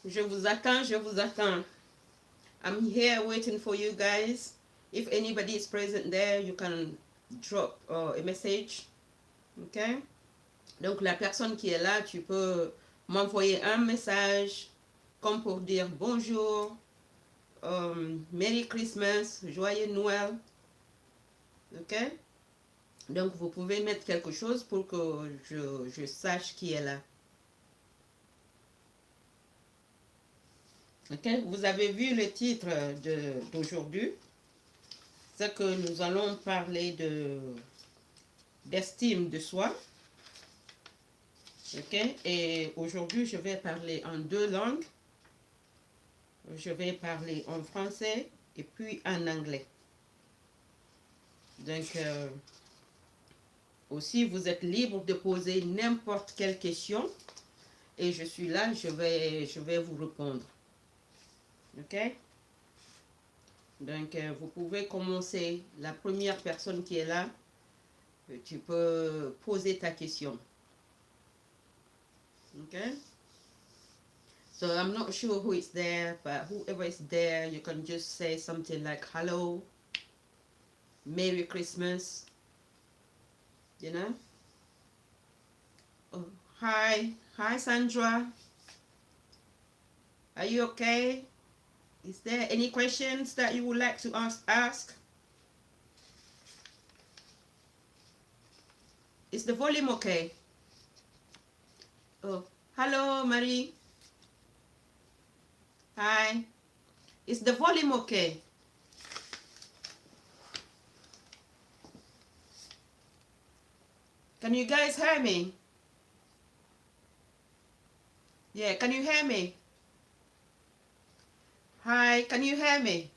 Je vous attends, je vous attends. I'm here waiting for you guys. If anybody is present there, you can drop a message. Ok? Donc la personne qui est là, tu peux m'envoyer un message comme pour dire bonjour, Merry Christmas, joyeux Noël. Ok? Donc vous pouvez mettre quelque chose pour que je sache qui est là. Ok? Vous avez vu le titre d'aujourd'hui. C'est que nous allons parler d'estime de soi. Ok? Et aujourd'hui, je vais parler en deux langues. Je vais parler en français et puis en anglais. Donc, aussi, vous êtes libre de poser n'importe quelle question. Et je suis là, je vais vous répondre. Ok? Donc, vous pouvez commencer. La première personne qui est là, tu peux poser ta question. Okay? So I'm not sure who is there, but whoever is there, you can just say something like hello, Merry Christmas, you know? Oh, hi Sandra, are you okay? Is there any questions that you would like to ask? Is the volume okay? Oh, hello Marie. Hi. Is the volume okay? Can you guys hear me? Yeah, can you hear me? Hi, can you hear me?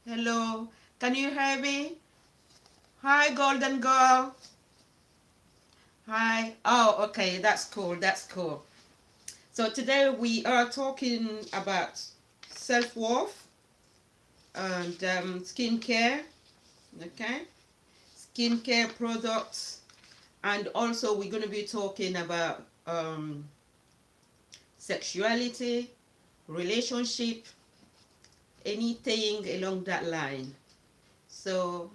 Hello, can you hear me? Hi, Golden Girl. Hi. Oh, okay, that's cool, that's cool. So today we are talking about self-worth and skincare, okay? Skincare products, and also we're going to be talking about sexuality, relationship, anything along that line. So,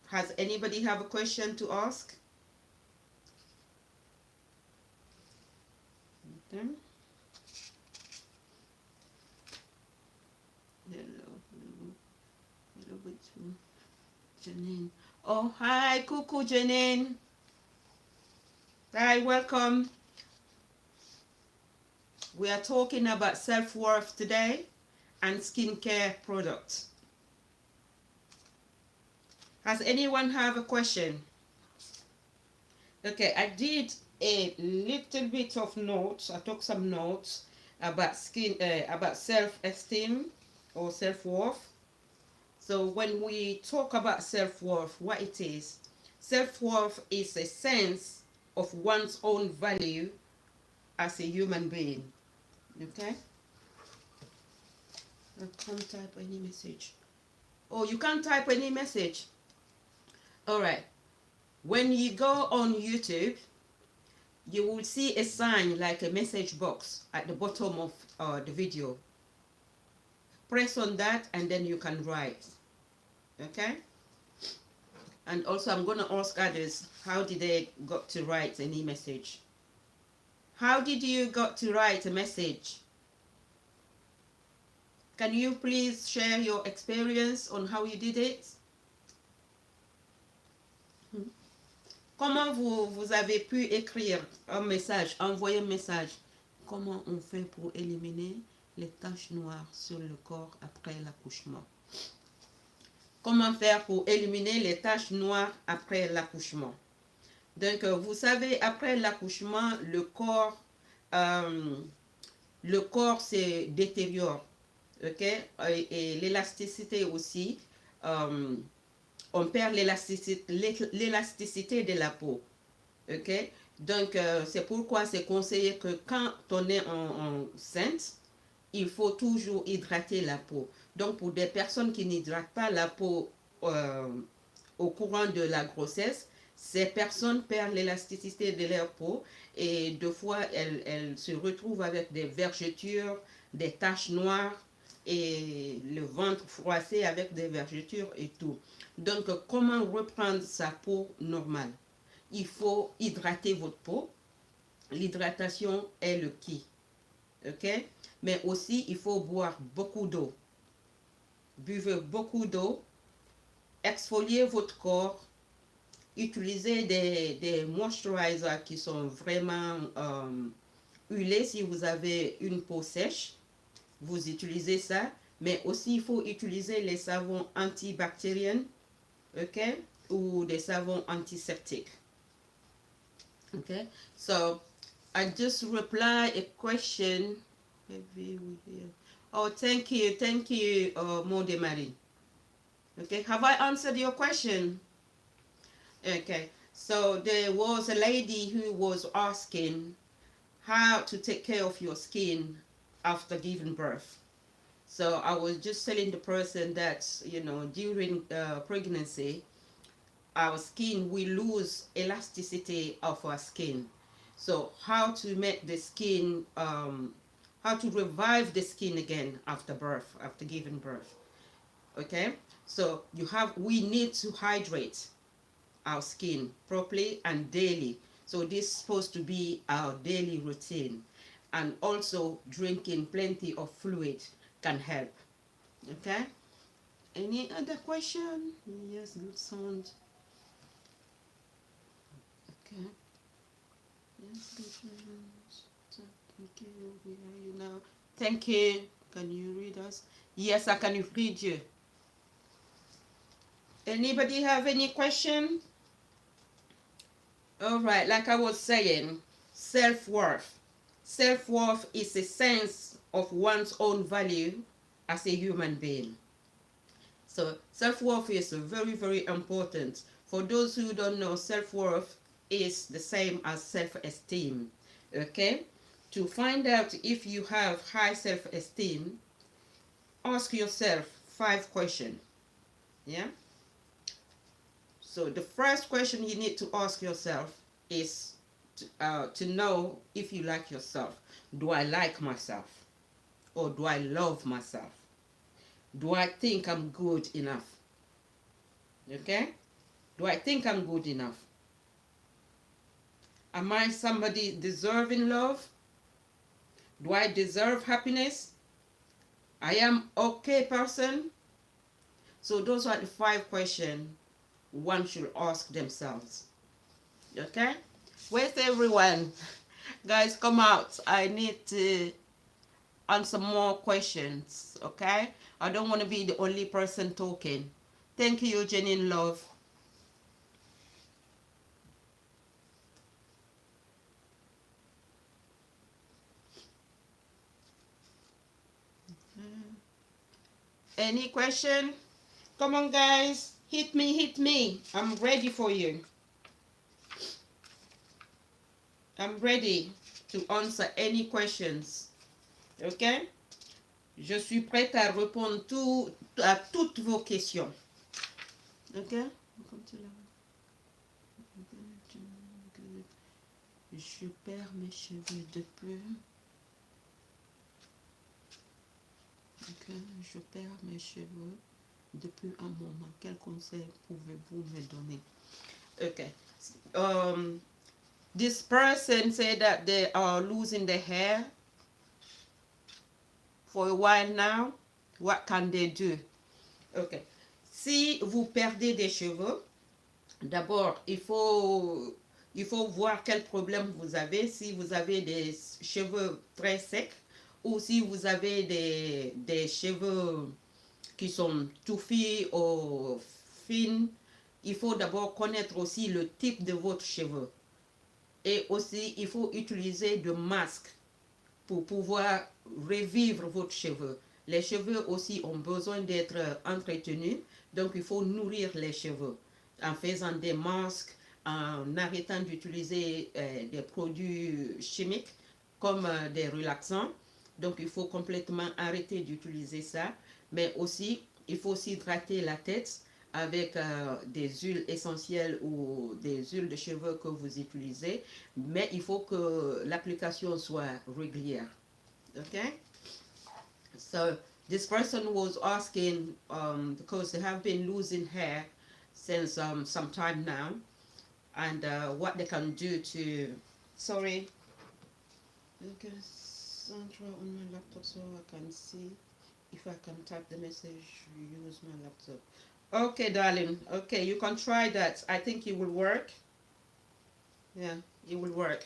has anybody have a question to ask? Okay. Hello, Janine. Oh, hi, Cuckoo Janine. Hi, welcome. We are talking about self-worth today and skincare products. Has anyone have a question? Okay, I did a little bit of notes. I took some notes about about self-esteem or self-worth. So when we talk about self-worth, what it is, self-worth is a sense of one's own value as a human being. Okay? I can't type any message. Oh, you can't type any message. All right. When you go on YouTube, you will see a sign like a message box at the bottom of the video. Press on that and then you can write. Okay? And also I'm going to ask others, how did they got to write any message? How did you got to write a message? Can you please share your experience on how you did it? Comment vous avez pu écrire un message, envoyer un message? Comment on fait pour éliminer les taches noires sur le corps après l'accouchement? Comment faire pour éliminer les taches noires après l'accouchement? Donc, vous savez, après l'accouchement, le corps se détériore, ok? Et l'élasticité aussi. On perd l'élasticité de la peau, ok? Donc, c'est pourquoi c'est conseillé que quand on est enceinte, il faut toujours hydrater la peau. Donc, pour des personnes qui n'hydratent pas la peau au courant de la grossesse, Ces personnes perdent l'élasticité de leur peau et deux fois elles se retrouvent avec des vergetures, des taches noires et le ventre froissé avec des vergetures et tout. Donc, comment reprendre sa peau normale? Il faut hydrater votre peau. L'hydratation est le key. Ok? Mais aussi, il faut boire beaucoup d'eau. Buvez beaucoup d'eau. Exfoliez votre corps. Utilisez des moisturizers qui sont vraiment huilés si vous avez une peau sèche. Vous utilisez ça. Mais aussi, il faut utiliser les savons antibactériens, ok? Ou des savons antiseptiques. Okay, so I just reply a question. Maybe we hear. Oh, thank you, Mode Marie. Okay, have I answered your question? Okay, so there was a lady who was asking how to take care of your skin after giving birth. So I was just telling the person that, you know, during pregnancy, our skin, we lose elasticity of our skin. So how to make the skin, how to revive the skin again after birth, after giving birth. Okay, so we need to hydrate our skin properly and daily. So this is supposed to be our daily routine. And also drinking plenty of fluid can help. Okay, any other question? Yes, good sound. Okay. Yes, thank you. We are you now. Thank you. Can you read us? Yes, I can read you. Anybody have any question? All right, like I was saying, self-worth. Self-worth is a sense of one's own value as a human being. So self-worth is very, very important. For those who don't know, self-worth is the same as self-esteem. Okay? To find out if you have high self-esteem, ask yourself 5 questions. Yeah? So the first question you need to ask yourself is to know if you like yourself. Do I like myself? Or do I love myself? Do I think I'm good enough? Okay? Do I think I'm good enough? Am I somebody deserving love? Do I deserve happiness? I am okay person? So those are the 5 questions one should ask themselves. Okay? Where's everyone? Guys, come out. I need to answer more questions. Okay? I don't want to be the only person talking. Thank you, Janine Love. Any question? Come on, guys. Hit me, hit me. I'm ready for you. I'm ready to answer any questions. Okay? Je suis prête à répondre à toutes vos questions. Ok? Je perds mes cheveux depuis. Ok, je perds mes cheveux depuis un moment. Quel conseil pouvez-vous me donner? Okay. This person said that they are losing their hair for a while now. What can they do? Okay. Si vous perdez des cheveux, d'abord, il faut voir quel problème vous avez. Si vous avez des cheveux très secs ou si vous avez des cheveux qui sont touffus ou fins, il faut d'abord connaître aussi le type de votre cheveux. Et aussi, il faut utiliser des masques pour pouvoir revivre votre cheveux. Les cheveux aussi ont besoin d'être entretenus, donc il faut nourrir les cheveux en faisant des masques, en arrêtant d'utiliser des produits chimiques comme des relaxants. Donc il faut complètement arrêter d'utiliser ça, mais aussi il faut s'hydrater la tête avec des huiles essentielles ou des huiles de cheveux que vous utilisez, mais il faut que l'application soit régulière. Okay? So this person was asking because they have been losing hair since some time now, and what they can do to, sorry, okay, Sandra on my laptop so I can see if I can type the message, use my laptop. Okay, darling. Okay, you can try that. I think it will work. Yeah, it will work.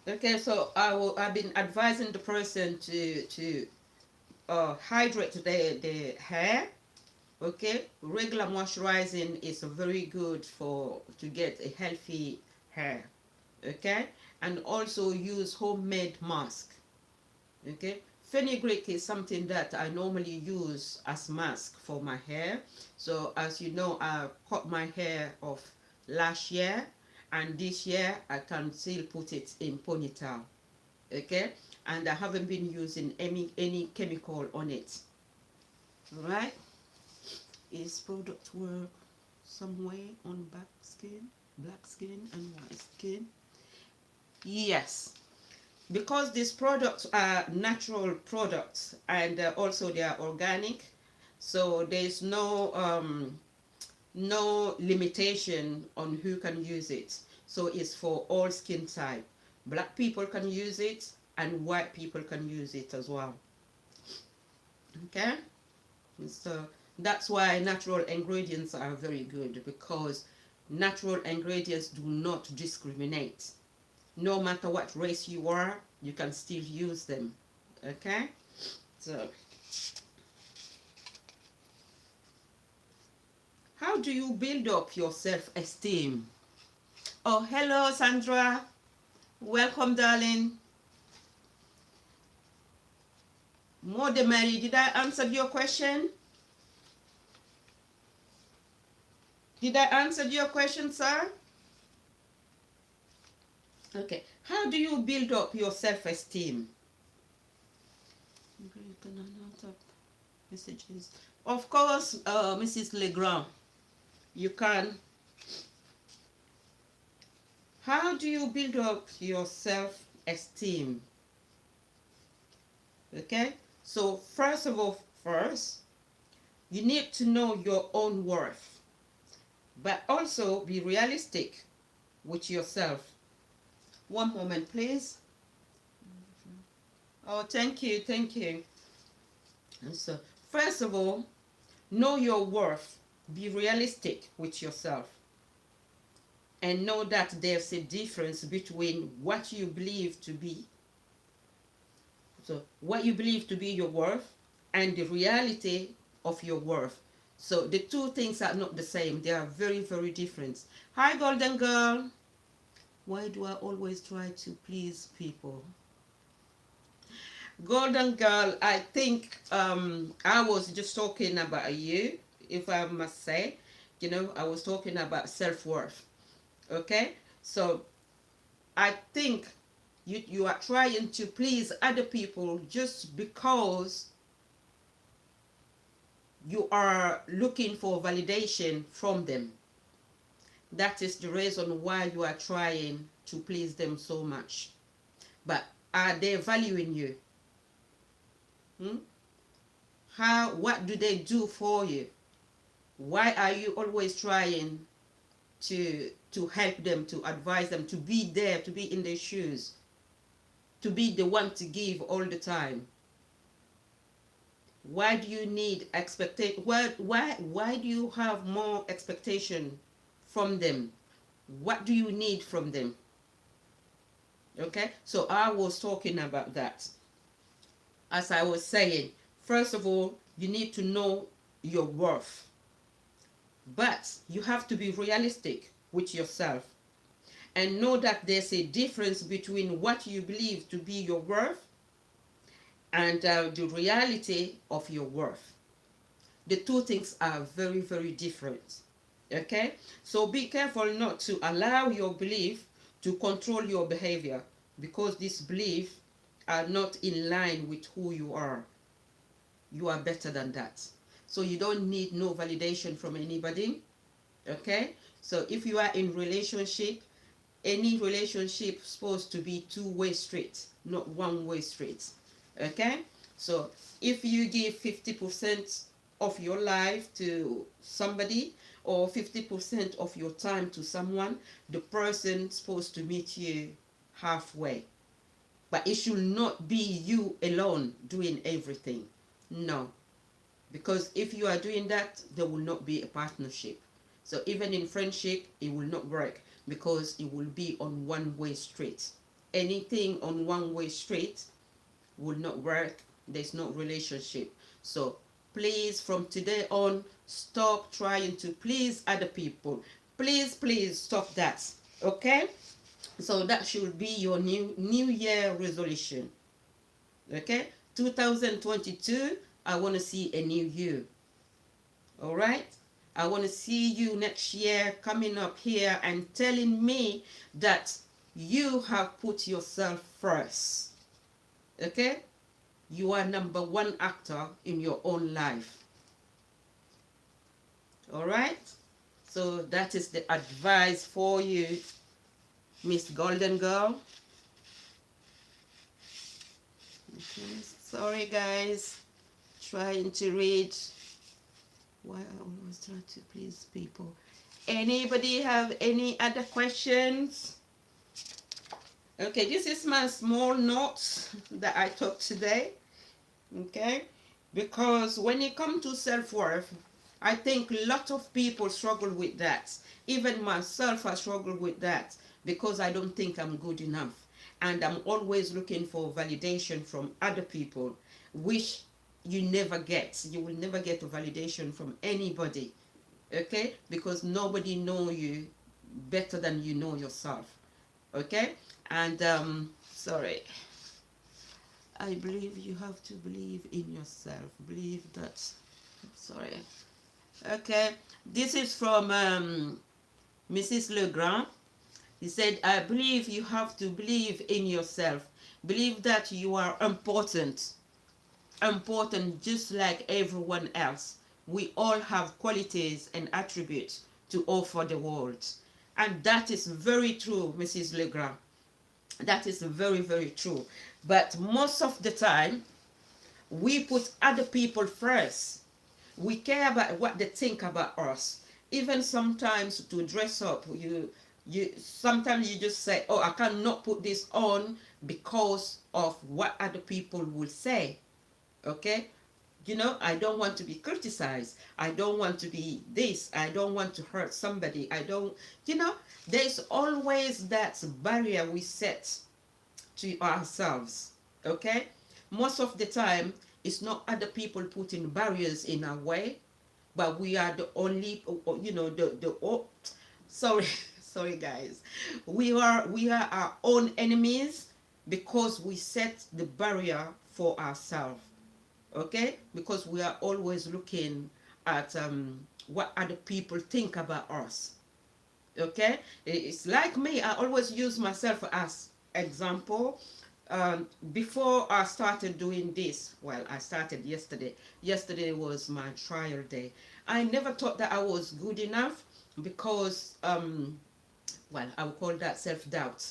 Okay, so I've been advising the person to hydrate the hair. Okay, regular moisturizing is very good for to get a healthy hair. Okay, and also use homemade mask. Okay, fenugreek is something that I normally use as mask for my hair. So as you know, I cut my hair off last year, and this year I can still put it in ponytail. Okay, and I haven't been using any chemical on it. All right, is product work somewhere on black skin and white skin? Yes, because these products are natural products, and also they are organic, so there's no limitation on who can use it. So it's for all skin type. Black people can use it and white people can use it as well. Okay, so that's why natural ingredients are very good, because natural ingredients do not discriminate. No matter what race you are, you can still use them. Okay, so how do you build up your self-esteem? Oh, hello, Sandra. Welcome, darling. Modemary, did I answer your question? Did I answer your question, sir? Okay. How do you build up your self-esteem? You can announce messages. Of course, Mrs. Legrand, you can. How do you build up your self-esteem? Okay, so first of all, you need to know your own worth, but also be realistic with yourself. One moment, please. Oh, thank you, thank you. And so, first of all, know your worth. Be realistic with yourself. And know that there's a difference between what you believe to be. So, what you believe to be your worth and the reality of your worth. So, the two things are not the same. They are very, very different. Hi, Golden Girl. Why do I always try to please people? Golden Girl, I think I was just talking about you, if I must say. You know, I was talking about self-worth. Okay? So, I think you are trying to please other people just because you are looking for validation from them. That is the reason why you are trying to please them so much. But are they valuing you? What do they do for you? Why are you always trying to help them, to advise them, to be there, to be in their shoes, to be the one to give all the time? Why do you need expectation? Why do you have more expectation from them? What do you need from them? Okay, so I was talking about that. As I was saying, first of all, you need to know your worth. But you have to be realistic with yourself and know that there's a difference between what you believe to be your worth and the reality of your worth. The two things are very, very different. Okay? So be careful not to allow your belief to control your behavior, because these beliefs are not in line with who you are. You are better than that. So you don't need no validation from anybody. Okay? So if you are in relationship, any relationship supposed to be two-way street, not one-way street. Okay? So if you give 50% of your life to somebody, or 50% of your time to someone, the person supposed to meet you halfway. But it should not be you alone doing everything. No. Because if you are doing that, there will not be a partnership. So even in friendship, it will not work because it will be on one-way street. Anything on one-way street will not work. There's no relationship. So please, from today on, stop trying to please other people. Please stop that. Okay? So that should be your new year resolution. Okay? 2022, I want to see a new you. All right? I want to see you next year coming up here and telling me that you have put yourself first. Okay? You are number one actor in your own life. All right? So that is the advice for you, Miss Golden Girl. Okay. Sorry, guys. Trying to read. Why I always try to please people. Anybody have any other questions? Okay, this is my small notes that I took today. Okay, because when it comes to self-worth, I think a lot of people struggle with that. Even myself, I struggle with that because I don't think I'm good enough. And I'm always looking for validation from other people, which you never get. You will never get a validation from anybody. Okay, because nobody know you better than you know yourself. Okay, and sorry, I believe you have to believe in yourself. Believe that. Sorry. Okay, this is from Mrs. Legrand. He said, I believe you have to believe in yourself. Believe that you are important. Important just like everyone else. We all have qualities and attributes to offer the world. And that is very true, Mrs. Legrand. That is very true. But most of the time, we put other people first. We care about what they think about us. Even sometimes to dress up, you sometimes you just say, oh, I cannot put this on because of what other people will say. Okay? You know, I don't want to be criticized. I don't want to be this. I don't want to hurt somebody. I don't, you know, there's always that barrier we set to ourselves. Okay? Most of the time, it's not other people putting barriers in our way, but we are the only, you know, sorry, sorry guys. We are our own enemies because we set the barrier for ourselves. Okay? Because we are always looking at what other people think about us. Okay? It's like me. I always use myself as example. Before I started doing this, well, I started yesterday. Yesterday was my trial day. I never thought that I was good enough because, well, I would call that self-doubt.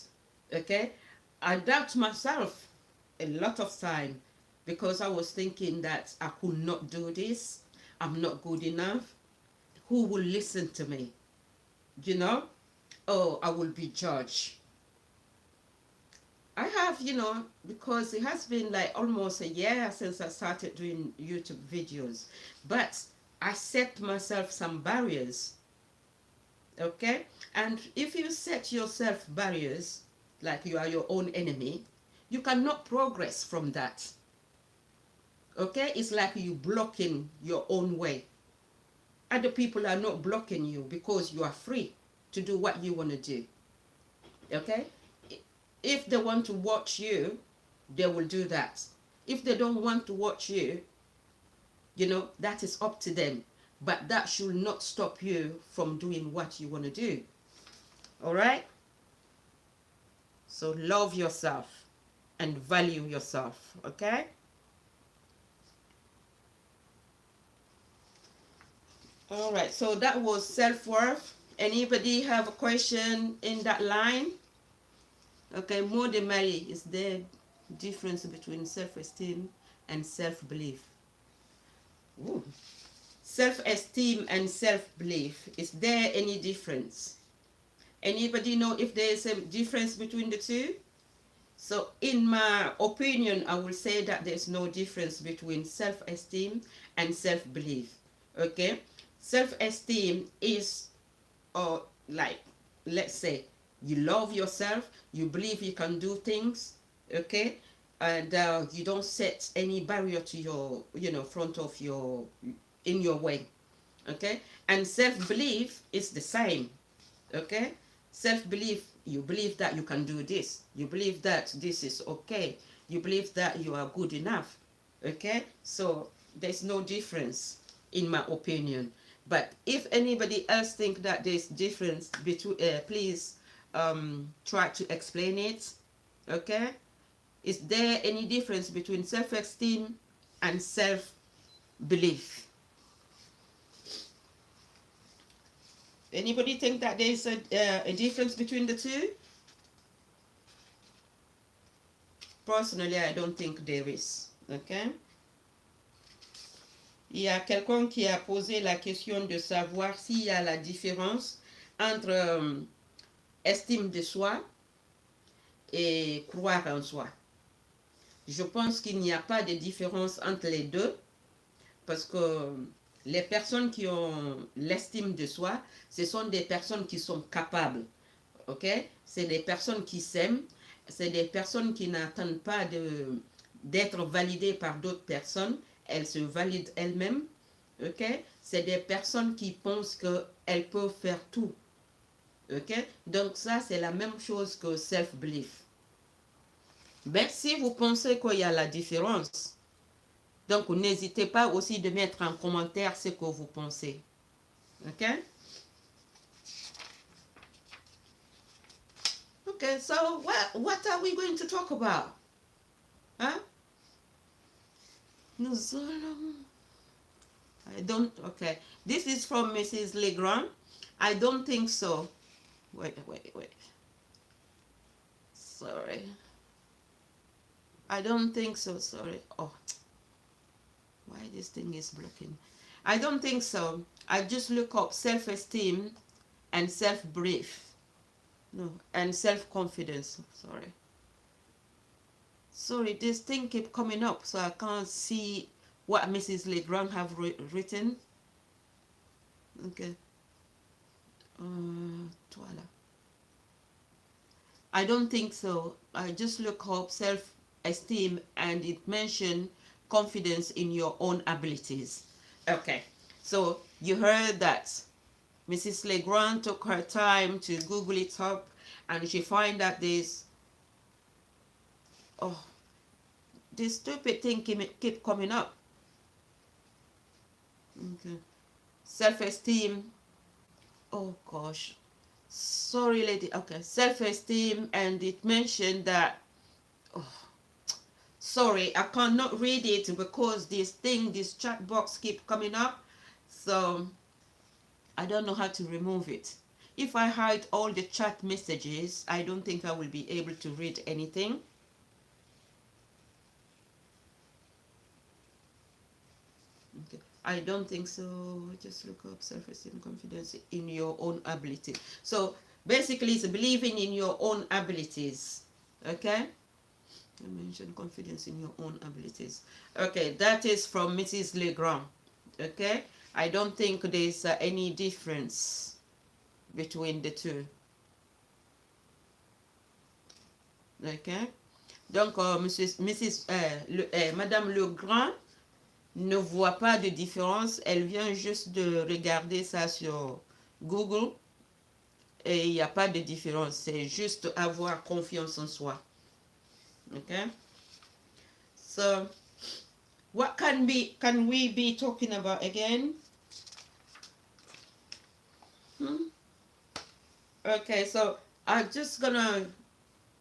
Okay? I doubt myself a lot of time because I was thinking that I could not do this. I'm not good enough. Who will listen to me? You know? Oh, I will be judged. I have, you know, because it has been like almost a year since I started doing YouTube videos. But I set myself some barriers. Okay? And if you set yourself barriers, like you are your own enemy, you cannot progress from that. Okay? It's like you blocking your own way. Other people are not blocking you because you are free to do what you want to do. Okay? If they want to watch you, they will do that. If they don't want to watch you, you know, that is up to them. But that should not stop you from doing what you want to do. All right? So love yourself and value yourself. Okay? All right, so that was self-worth. Anybody have a question in that line? Okay, more than Mary, is there difference between self-esteem and self-belief? Ooh. Self-esteem and self-belief, is there any difference? Anybody know if there is a difference between the two? So in my opinion, I will say that there's no difference between self-esteem and self-belief. Okay? Self-esteem is, like, let's say you love yourself, you believe you can do things, okay? And you don't set any barrier to your, front of your, in your way, okay? And self-belief is the same, okay? Self-belief, you believe that you can do this, you believe that this is okay, you believe that you are good enough, okay? So there's no difference in my opinion. But if anybody else think that there's difference between, please try to explain it, okay? Is there any difference between self-esteem and self-belief? Anybody think that there's a difference between the two? Personally, I don't think there is. Okay? Il y a quelqu'un qui a posé la question de savoir s'il y a la différence entre estime de soi et croire en soi. Je pense qu'il n'y a pas de différence entre les deux parce que les personnes qui ont l'estime de soi, ce sont des personnes qui sont capables. Ok? C'est des personnes qui s'aiment, c'est des personnes qui n'attendent pas d'être validées par d'autres personnes, elles se valident elles-mêmes. Ok? C'est des personnes qui pensent qu'elles peuvent faire tout. Ok? Donc ça, c'est la même chose que self-belief. Ben, si vous pensez qu'il y a la différence, donc n'hésitez pas aussi de mettre en commentaire ce que vous pensez. Ok? Okay, so what are we going to talk about? Huh? Nous allons... I don't... Okay. This is from Mrs. Legrand. I don't think so. Wait. Sorry. I don't think so, sorry. Oh. Why this thing is blocking? I don't think so. I just look up self-esteem and self-belief. No, and self-confidence. Sorry, this thing keep coming up, so I can't see what Mrs. Legrand have written. Okay. Voilà. I don't think so. I just look up self-esteem and it mentioned confidence in your own abilities. Okay, so you heard that Mrs. Legrand took her time to Google it up and she find that this stupid thing keep coming up. Okay. Self-esteem. Oh gosh. Sorry, lady. Okay. Self-esteem, and it mentioned that. Oh, sorry, I cannot read it because this chat box keep coming up. So I don't know how to remove it. If I hide all the chat messages, I don't think I will be able to read anything. Okay. I don't think so. Just look up self-esteem, confidence in your own ability. So basically it's believing in your own abilities. Okay? I mentioned confidence in your own abilities. Okay, that is from Mrs. Legrand. Okay? I don't think there's any difference between the two. Okay? Donc, Madame Legrand ne voit pas de différence. Elle vient juste de regarder ça sur Google et il n'y a pas de différence. C'est juste avoir confiance en soi. Okay? So, what can we be talking about again? Okay, so I'm just gonna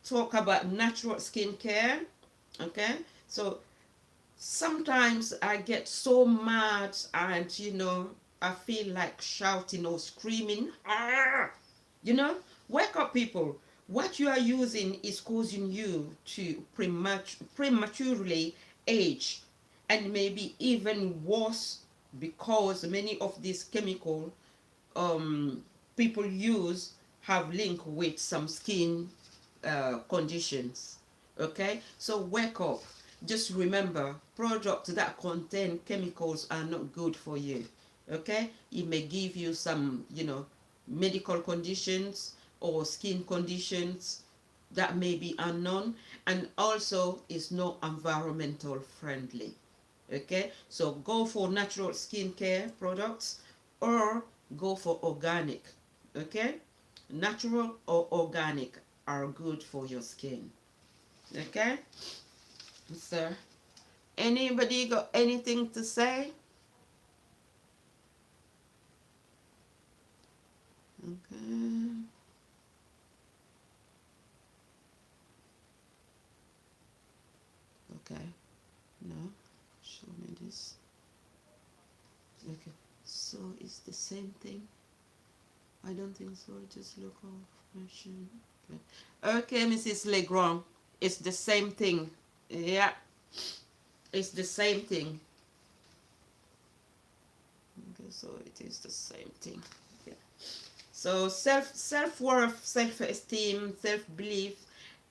talk about natural skincare. Okay, so sometimes I get so mad and I feel like shouting or screaming. Ah! You know, wake up, people. What you are using is causing you to prematurely age, and maybe even worse, because many of these chemical um, people use have link with some skin conditions. Okay, so wake up. Just remember, products that contain chemicals are not good for you. Okay, it may give you some, medical conditions or skin conditions that may be unknown, and also is not environmental friendly. Okay, so go for natural skincare products or go for organic. Okay, natural or organic are good for your skin. Okay, so anybody got anything to say? Okay, okay, no, show me this. Okay, so it's the same thing. I don't think so. Just local information. Okay, okay, Mrs. Legrand, it's the same thing. Yeah, it's the same thing. Okay, so it is the same thing. Yeah. So self-worth, self-esteem, self-belief,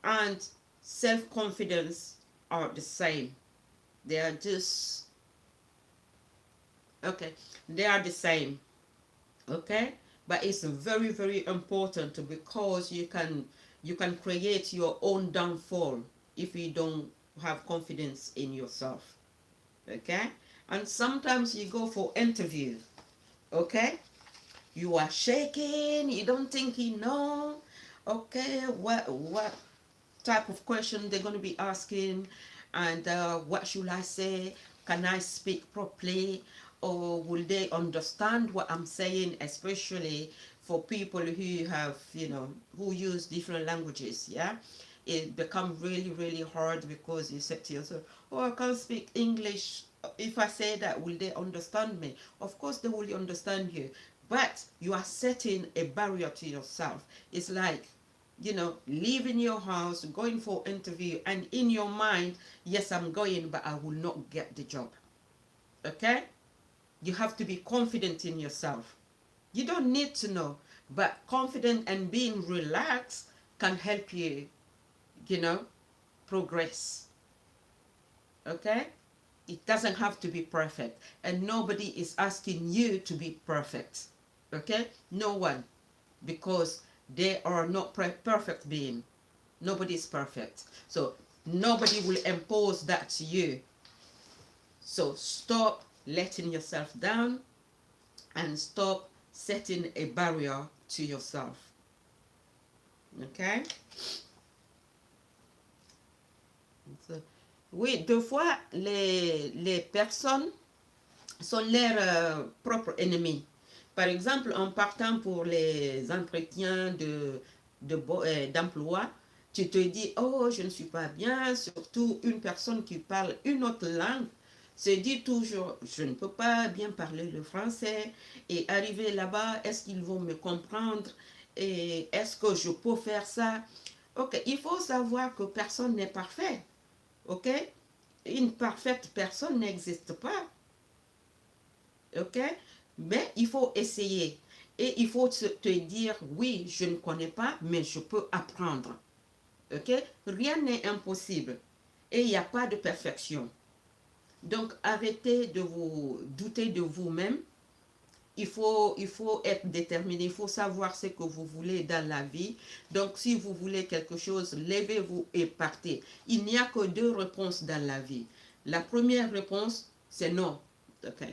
and self-confidence are the same. They are just okay. They are the same. Okay, but it's very very important because you can create your own downfall if you don't have confidence in yourself. Okay, and sometimes you go for interview. Okay, you are shaking, you don't think you know. Okay, what type of question they're going to be asking, and what should I say? Can I speak properly, or will they understand what I'm saying, especially for people who have, who use different languages. Yeah, it becomes really really hard because you say to yourself, oh, I can't speak English. If I say that, will they understand me? Of course they will understand you, but you are setting a barrier to yourself. It's like, leaving your house, going for interview, and in your mind, yes, I'm going, but I will not get the job. Okay, you have to be confident in yourself. You don't need to know, but confident and being relaxed can help you, you know progress. Okay, it doesn't have to be perfect, and nobody is asking you to be perfect. Okay, no one, because they are not perfect being. Nobody is perfect, so nobody will impose that to you. So stop letting yourself down, and stop setting a barrier to yourself. Okay. So, oui, deux fois, les personnes sont leurs propres ennemis. Par exemple, en partant pour les entretiens d'emploi, tu te dis, oh, je ne suis pas bien, surtout une personne qui parle une autre langue se dit toujours, je ne peux pas bien parler le français, et arriver là-bas, est-ce qu'ils vont me comprendre, et est-ce que je peux faire ça? Ok, il faut savoir que personne n'est parfait. Ok, une parfaite personne n'existe pas. Ok, mais il faut essayer, et il faut te dire, oui, je ne connais pas, mais je peux apprendre. Ok, rien n'est impossible, et il n'y a pas de perfection. Donc arrêtez de vous douter de vous-même. Il faut être déterminé, il faut savoir ce que vous voulez dans la vie. Donc si vous voulez quelque chose, levez-vous et partez. Il n'y a que deux réponses dans la vie. La première réponse, c'est non. Ok,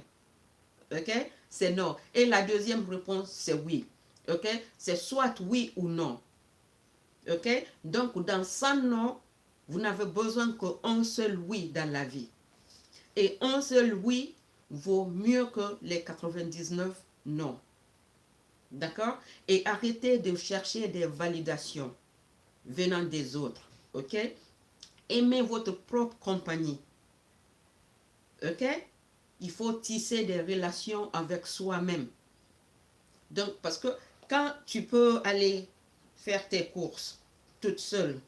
ok, c'est non. Et la deuxième réponse, c'est oui. Ok, c'est soit oui ou non. Ok, donc dans 100 non, vous n'avez besoin qu'un seul oui dans la vie. Et un seul oui vaut mieux que les 99 non. D'accord? Et arrêtez de chercher des validations venant des autres. Ok? Aimez votre propre compagnie. Ok? il faut tisser des relations avec soi-même. Donc, parce que quand tu peux aller faire tes courses toute seule,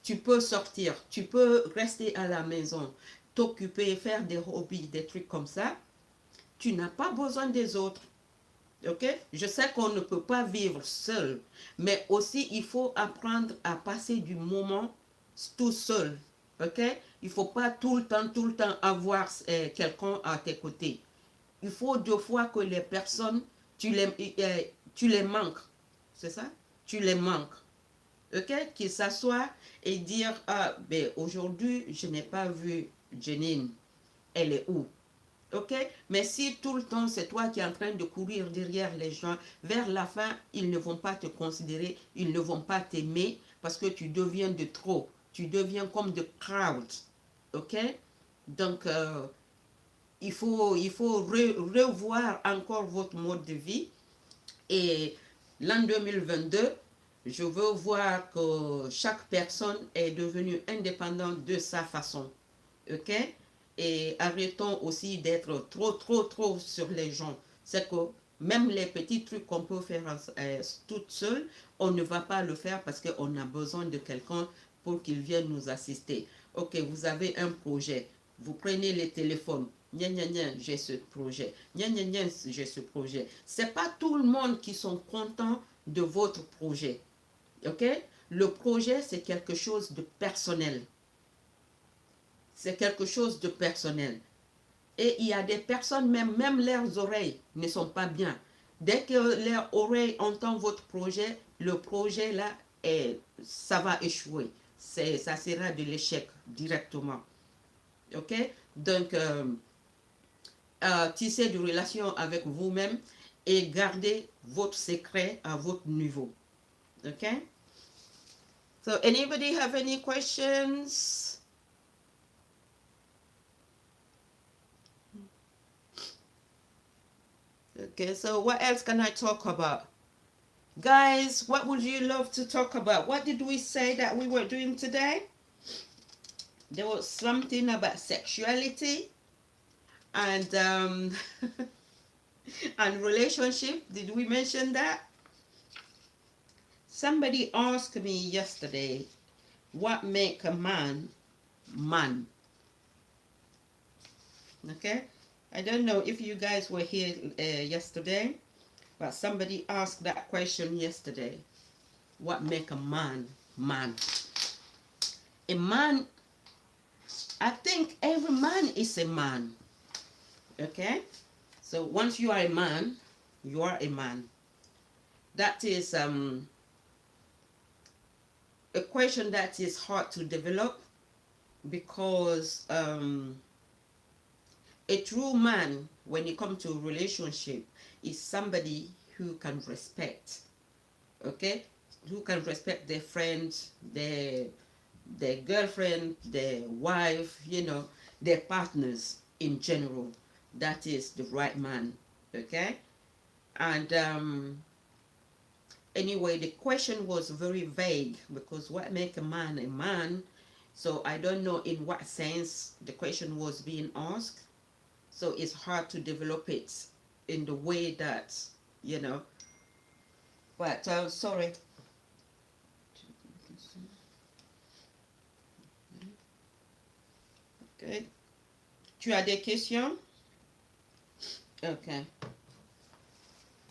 tu peux sortir, tu peux rester à la maison, t'occuper, faire des hobbies, des trucs comme ça, tu n'as pas besoin des autres. Ok? Je sais qu'on ne peut pas vivre seul, mais aussi il faut apprendre à passer du moment tout seul. Ok? Il ne faut pas tout le temps avoir quelqu'un à tes côtés. Il faut deux fois que les personnes, tu les manques. C'est ça? Tu les manques. Ok? Qu'ils s'assoient et dire, ah, ben aujourd'hui, je n'ai pas vu Janine. Elle est où? Ok? Mais si tout le temps, c'est toi qui es en train de courir derrière les gens, vers la fin, ils ne vont pas te considérer, ils ne vont pas t'aimer parce que tu deviens de trop. Tu deviens comme de crowd. Ok? Donc, il faut revoir encore votre mode de vie. Et l'an 2022, je veux voir que chaque personne est devenue indépendante de sa façon. Ok? Et arrêtons aussi d'être trop sur les gens. C'est que même les petits trucs qu'on peut faire toute seule, on ne va pas le faire parce qu'on a besoin de quelqu'un pour qu'il vienne nous assister. Ok, vous avez un projet, vous prenez les téléphones. Nya, nya, nya, j'ai ce projet. Nya, nya, nya, j'ai ce projet. C'est pas tout le monde qui sont contents de votre projet. Ok? Le projet, c'est quelque chose de personnel. C'est quelque chose de personnel. Et il y a des personnes, même leurs oreilles ne sont pas bien. Dès que leurs oreilles entendent votre projet, le projet là, ça va échouer. Ça sera de l'échec directement. Ok? Donc, tisser des relations avec vous-même et garder votre secret à votre niveau. Ok? So, anybody have any questions? Okay, so what else can I talk about? Guys, what would you love to talk about? What did we say that we were doing today? There was something about sexuality and and relationship. Did we mention that? Somebody asked me yesterday, what make a man man? Okay, I don't know if you guys were here yesterday, but somebody asked that question yesterday. What make a man man? A man, I think every man is a man. Okay? So once you are a man, you are a man. That is a question that is hard to develop because a true man, when it comes to a relationship, is somebody who can respect. Okay? Who can respect their friends, their girlfriend, their wife, their partners in general. That is the right man. Okay? And anyway, the question was very vague because what make a man a man? So I don't know in what sense the question was being asked. So it's hard to develop it in the way that, But sorry. Okay. Tu as des questions? Ok.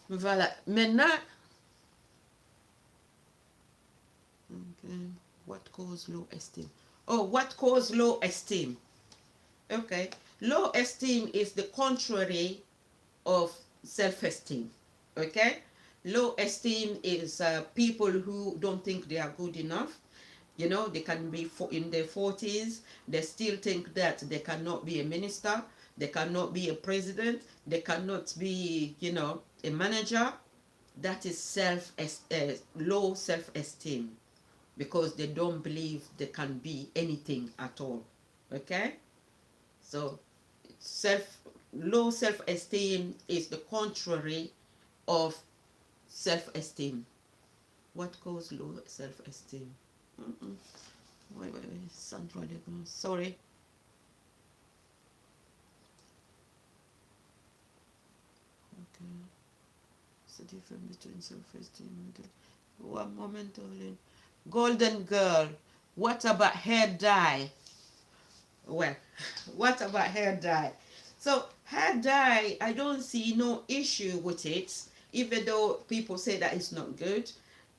Voilà. Maintenant, okay. What causes low esteem? Oh, what causes low esteem? Okay. Low esteem is the contrary of self-esteem. Okay. Low esteem is people who don't think they are good enough. They can be in their 40s. They still think that they cannot be a minister. They cannot be a president. They cannot be, a manager. That is low self-esteem because they don't believe they can be anything at all. Okay? So low self-esteem is the contrary of self-esteem. What causes low self-esteem? Wait, Sandra, sorry. Okay. What's the difference between self-esteem and... One moment, darling. Golden girl. What about hair dye? Well, what about hair dye? So hair dye, I don't see no issue with it, even though people say that it's not good,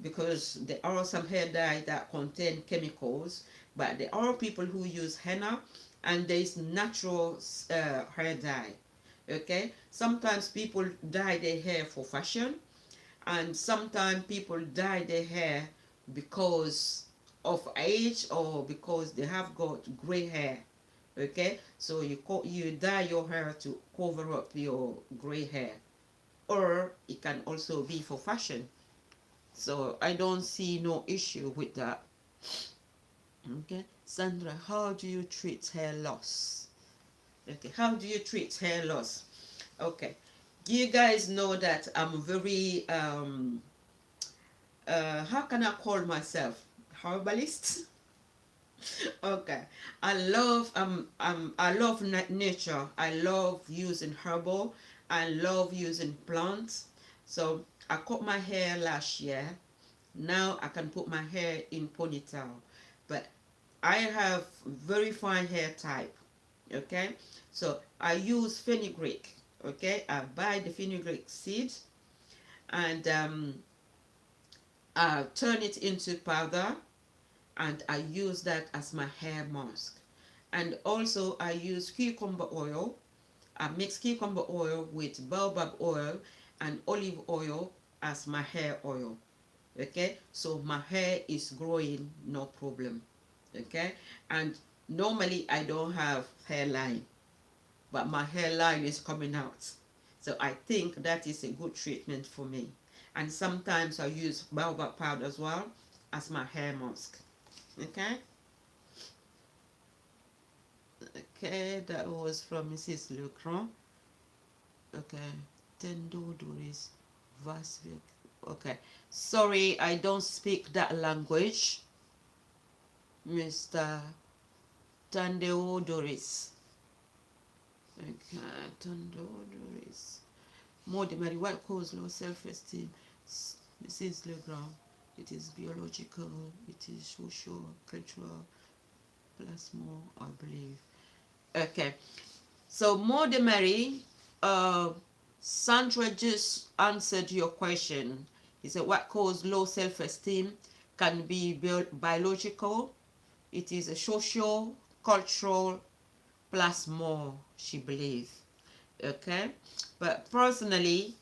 because there are some hair dye that contain chemicals, but there are people who use henna, and there is natural hair dye. Okay, sometimes people dye their hair for fashion, and sometimes people dye their hair because of age or because they have got gray hair. Okay, so you dye your hair to cover up your gray hair, or it can also be for fashion. So I don't see no issue with that. Okay, Sandra, how do you treat hair loss? Okay, how do you treat hair loss? Okay, you guys know that I'm very how can I call myself, herbalist? Okay, I love nature. I love using herbal. I love using plants. So I cut my hair last year. Now I can put my hair in ponytail, but I have very fine hair type. Okay, so I use fenugreek. Okay, I buy the fenugreek seed, and I turn it into powder, and I use that as my hair mask. And also I use cucumber oil. I mix cucumber oil with baobab oil and olive oil as my hair oil. Okay, so my hair is growing no problem. Okay, and normally I don't have hairline, but my hairline is coming out. So I think that is a good treatment for me. And sometimes I use baobab powder as well as my hair mask. Okay. Okay, that was from Mrs. Lecran. Okay. Tendo Doris Vasvik. Okay. Sorry, I don't speak that language. Mr. Tandeo Doris. Okay, Tando Doris. More the Mary, what cause low self-esteem? Mrs. Legrand. It is biological, it is social, cultural, plus more, I believe. Okay. So, more the Mary, Sandra just answered your question. He said, what causes low self-esteem can be biological, it is a social, cultural, plus more, she believes. Okay? But personally,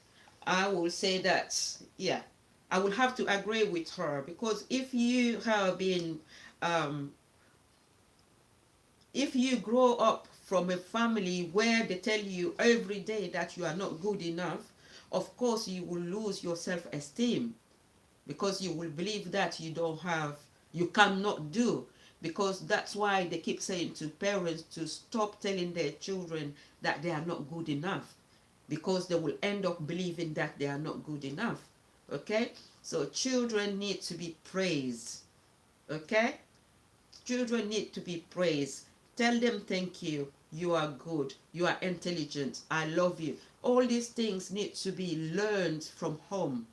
I will say that, yeah, I will have to agree with her, because um, if you grow up from a family where they tell you every day that you are not good enough, of course you will lose your self-esteem, because you will believe that you cannot do. Because that's why they keep saying to parents to stop telling their children that they are not good enough, because they will end up believing that they are not good enough. Okay, so children need to be praised. Okay, children need to be praised. Tell them thank you, you are good, you are intelligent, I love you. All these things need to be learned from home.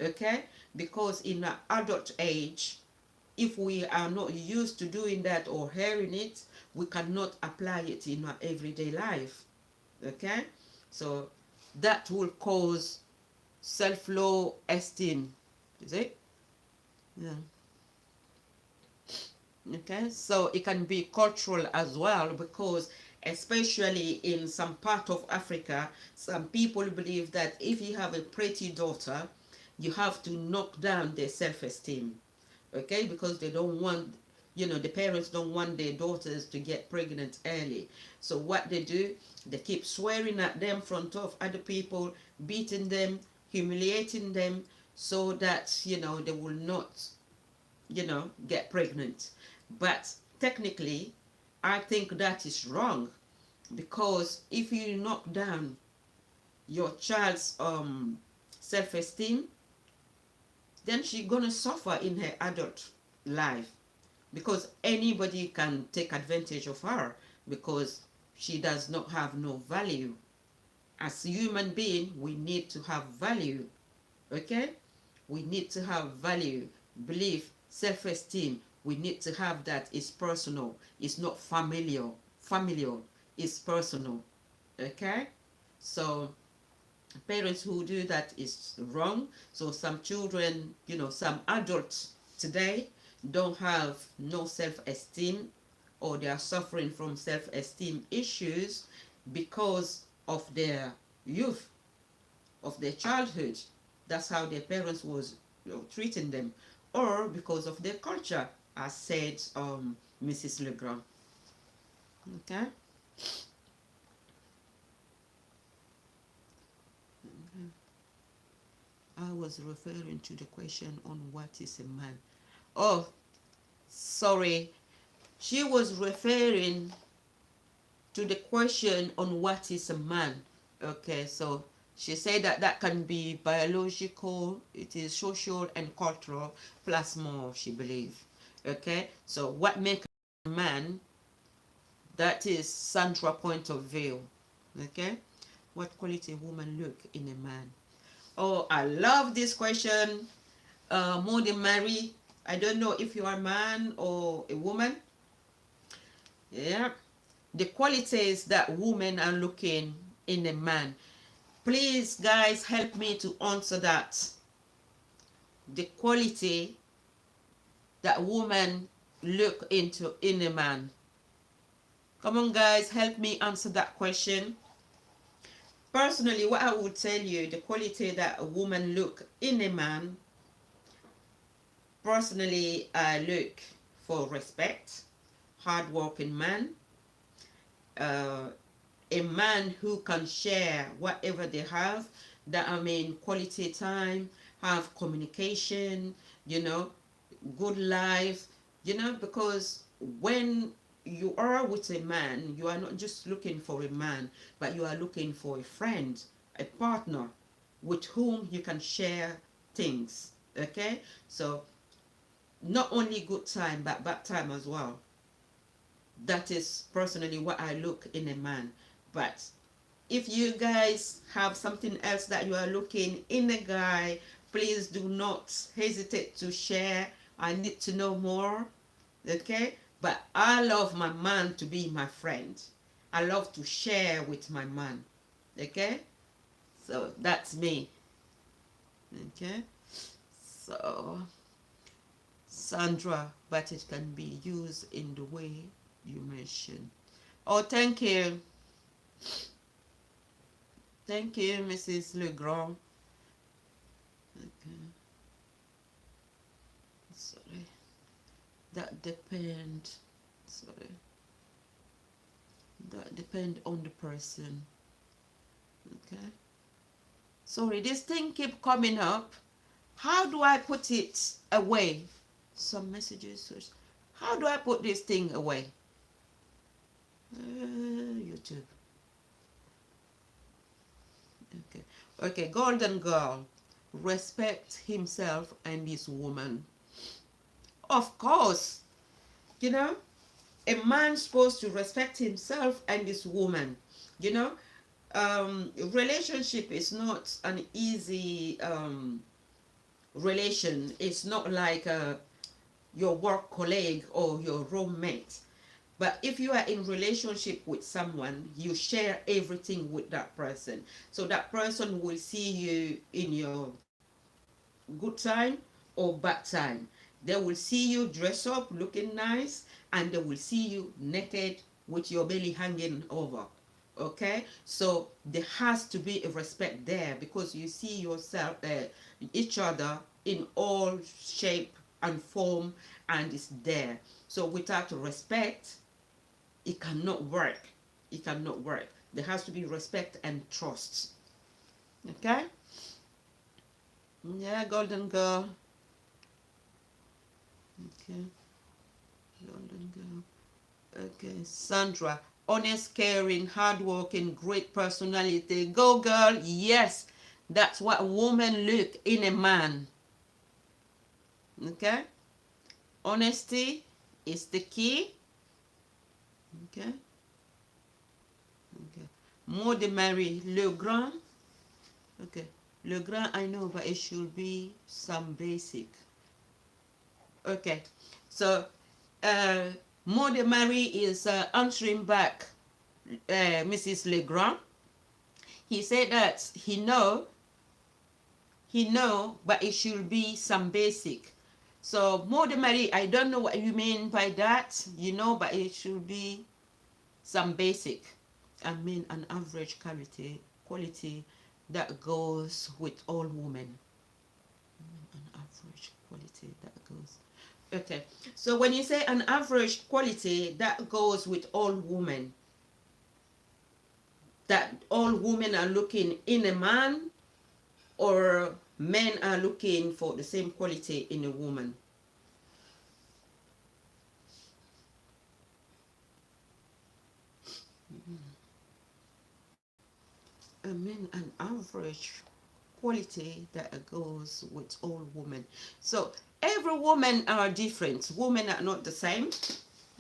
Okay, because in an adult age, if we are not used to doing that or hearing it, we cannot apply it in our everyday life. Okay, so that will cause self-low esteem. Is it? Yeah. Okay, so it can be cultural as well, because especially in some part of Africa, some people believe that if you have a pretty daughter, you have to knock down their self-esteem. Okay, because they don't want, the parents don't want their daughters to get pregnant early. So what they do, they keep swearing at them in front of other people, beating them, humiliating them, so that they will not get pregnant. But technically, I think that is wrong, because if you knock down your child's self-esteem, then she's gonna suffer in her adult life, because anybody can take advantage of her, because she does not have no value. as human being, we need to have value. Okay? We need to have value, belief, self-esteem. We need to have that. It's personal. It's not familial. Familial. It's personal. Okay? So parents who do that is wrong. So some children, some adults today don't have no self-esteem, or they are suffering from self-esteem issues because of their youth, of their childhood. That's how their parents was treating them, or because of their culture, as said Mrs. Legrand. Okay. I was referring to the question on what is a man. Oh, sorry. She was referring to the question on what is a man. Okay, so she said that that can be biological, it is social and cultural, plus more, she believes. Okay, so what makes a man, that is Sandra's point of view. Okay, what quality woman look in a man? Oh, I love this question. More than Mary, I don't know if you are a man or a woman. Yeah, the qualities that women are looking in a man. Please, guys, help me to answer that. The quality that women look into in a man. Come on, guys, help me answer that question. Personally, what I would tell you, the quality that a woman look in a man, personally, I look for respect, hardworking man, uh, a man who can share whatever they have, that I mean quality time, have communication, good life, because when you are with a man, you are not just looking for a man, but you are looking for a friend, a partner with whom you can share things. Okay, so not only good time but bad time as well. That is personally what I look in a man. But if you guys have something else that you are looking in a guy, please do not hesitate to share. I need to know more. Okay, but I love my man to be my friend. I love to share with my man. Okay, so that's me. Okay, so Sandra, but it can be used in the way you mentioned. Oh, thank you. Thank you, Mrs. Legrand. Okay. Sorry. That depend. Sorry. That depend on the person. Okay. Sorry, this thing keep coming up. How do I put it away? Some messages. How do I put this thing away? YouTube. Okay. Okay, golden girl. Respect himself and his woman. Of course. A man's supposed to respect himself and his woman. You know, relationship is not an easy relation. It's not like your work colleague or your roommate. But if you are in relationship with someone, you share everything with that person. So that person will see you in your good time or bad time. They will see you dress up looking nice, and they will see you naked with your belly hanging over. Okay, so there has to be a respect there, because you see yourself each other in all shape and form, and it's there. So without respect, it cannot work. It cannot work. There has to be respect and trust. Okay. Yeah, golden girl. Okay, golden girl. Okay, Sandra. Honest, caring, hardworking, great personality. Go, girl. Yes, that's what women look in a man. Okay. Honesty is the key. Okay. Okay. Mot de Marie, le grand. Okay. Le grand, I know, but it should be some basic. Okay. So, Mot de Marie is answering back Mrs. Legrand. He said that he know, but it should be some basic. So, Mot de Marie, I don't know what you mean by that, you know, but it should be some basic. I mean, an average quality that goes with all women. An average quality that goes. Okay, so when you say an average quality that goes with all women, that all women are looking in a man, or men are looking for the same quality in a woman? I mean, an average quality that goes with all women. So every woman are different. Women are not the same.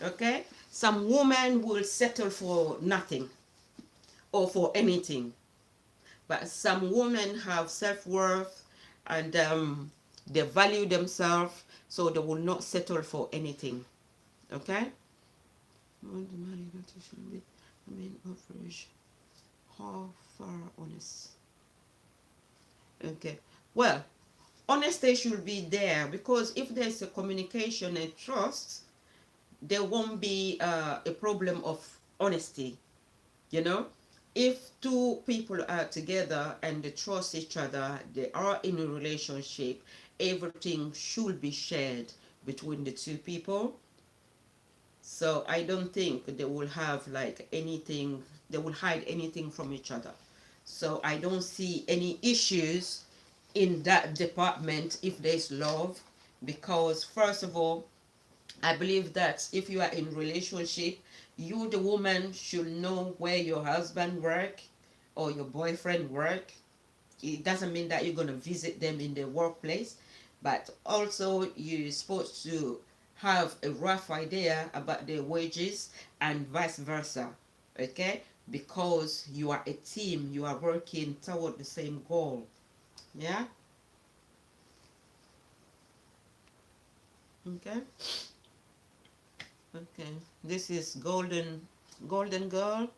Okay, some women will settle for nothing or for anything, but some women have self-worth, and they value themselves, so they will not settle for anything. Okay. I mean, average. How far honest? Okay. Well, honesty should be there, because if there's a communication and trust, there won't be a problem of honesty. You know, if two people are together and they trust each other, they are in a relationship, everything should be shared between the two people. So I don't think they will have like anything, they will hide anything from each other. So I don't see any issues in that department if there's love, because first of all, I believe that if you are in relationship, you the woman should know where your husband work or your boyfriend work. It doesn't mean that you're going to visit them in their workplace, but also you're supposed to have a rough idea about their wages and vice versa. Okay, because you are a team, you are working toward the same goal. Yeah. Okay. Okay, this is golden girl.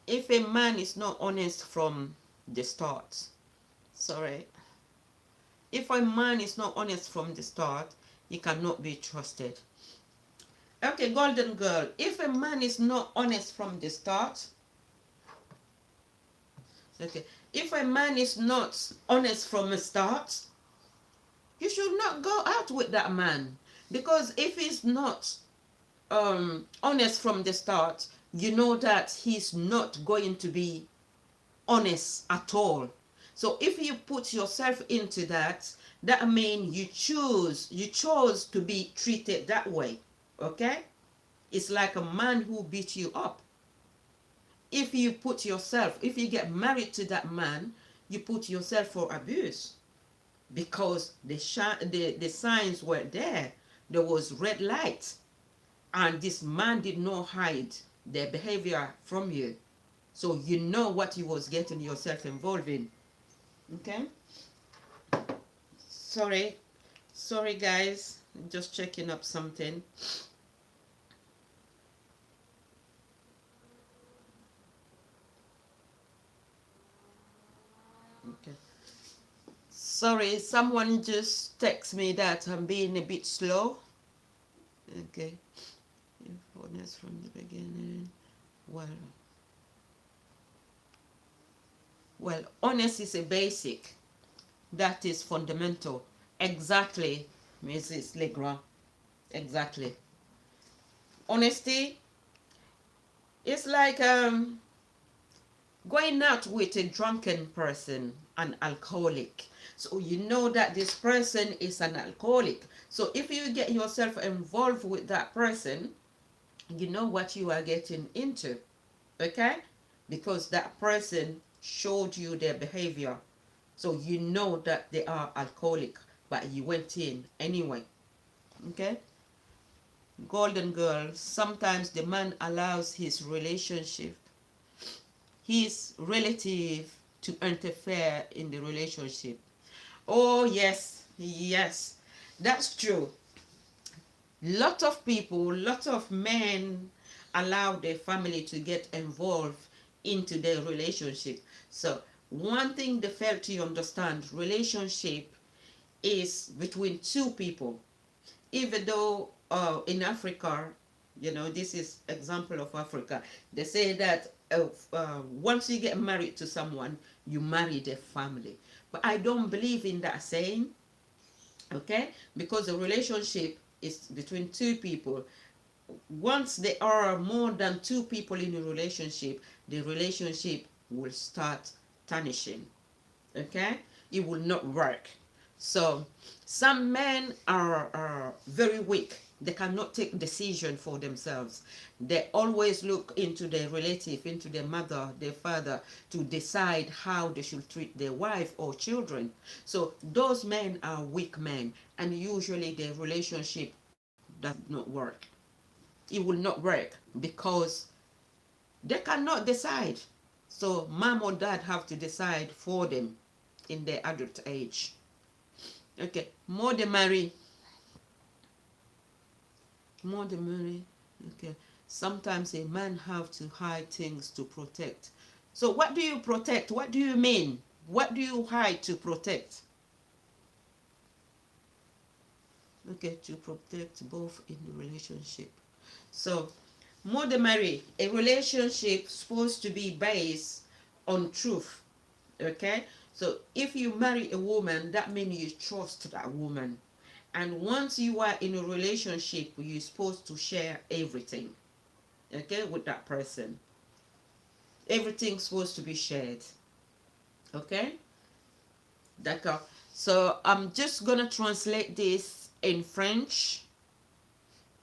If a man is not honest from the start, sorry, if a man is not honest from the start, he cannot be trusted. Okay, golden girl, if a man is not honest from the start, okay, if a man is not honest from the start, you should not go out with that man. Because if he's not honest from the start, you know that he's not going to be honest at all. So if you put yourself into that, that means you chose to be treated that way. Okay, it's like a man who beat you up. If you put yourself, if you get married to that man, you put yourself for abuse, because the signs were there. There was red light, and this man did not hide their behavior from you, so you know what you was getting yourself involved in. Okay, sorry guys, just checking up something. Okay, sorry, someone just text me that I'm being a bit slow. Okay, honest from the beginning. Well, honest is a basic. That is fundamental. Exactly, Mrs. Legrand. Exactly. Honesty is like going out with a drunken person, an alcoholic. So you know that this person is an alcoholic. So if you get yourself involved with that person, you know what you are getting into. Okay? Because that person showed you their behavior. So you know that they are alcoholic, but you went in anyway. Okay? Golden girl, sometimes the man allows his relationship his relative to interfere in the relationship. Oh, yes, yes, that's true. Lot of people, lot of men allow their family to get involved into their relationship. So one thing they fail to understand, relationship is between two people. Even though in Africa, this is example of Africa, they say that once you get married to someone, you marry their family. But I don't believe in that saying, okay? Because the relationship is between two people. Once there are more than two people in a relationship, the relationship will start tarnishing, okay? It will not work. So some men are very weak. They cannot take decision for themselves. They always look into their relative, into their mother, their father, to decide how they should treat their wife or children. So those men are weak men, and usually their relationship does not work. It will not work because they cannot decide. So mom or dad have to decide for them in their adult age. Okay, more they marry, more they marry. Okay, sometimes a man have to hide things to protect. So what do you protect? What do you mean? What do you hide to protect? Okay, to protect both in the relationship. So more they marry, a relationship supposed to be based on truth. Okay, so if you marry a woman, that means you trust that woman. And once you are in a relationship, you're supposed to share everything, okay, with that person. Everything's supposed to be shared, okay? D'accord. So I'm just gonna translate this in French.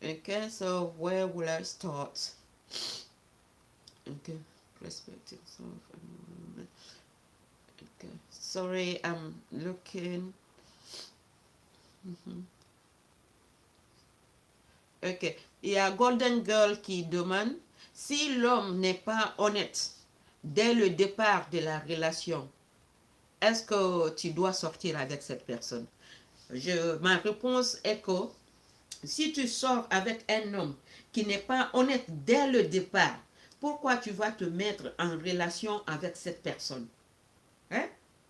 Okay, so where will I start? Okay, perspective. Okay, sorry, I'm looking. Ok. Il y a Golden Girl qui demande si l'homme n'est pas honnête dès le départ de la relation, est-ce que tu dois sortir avec cette personne? Ma réponse est que si tu sors avec un homme qui n'est pas honnête dès le départ, pourquoi tu vas te mettre en relation avec cette personne? Hein?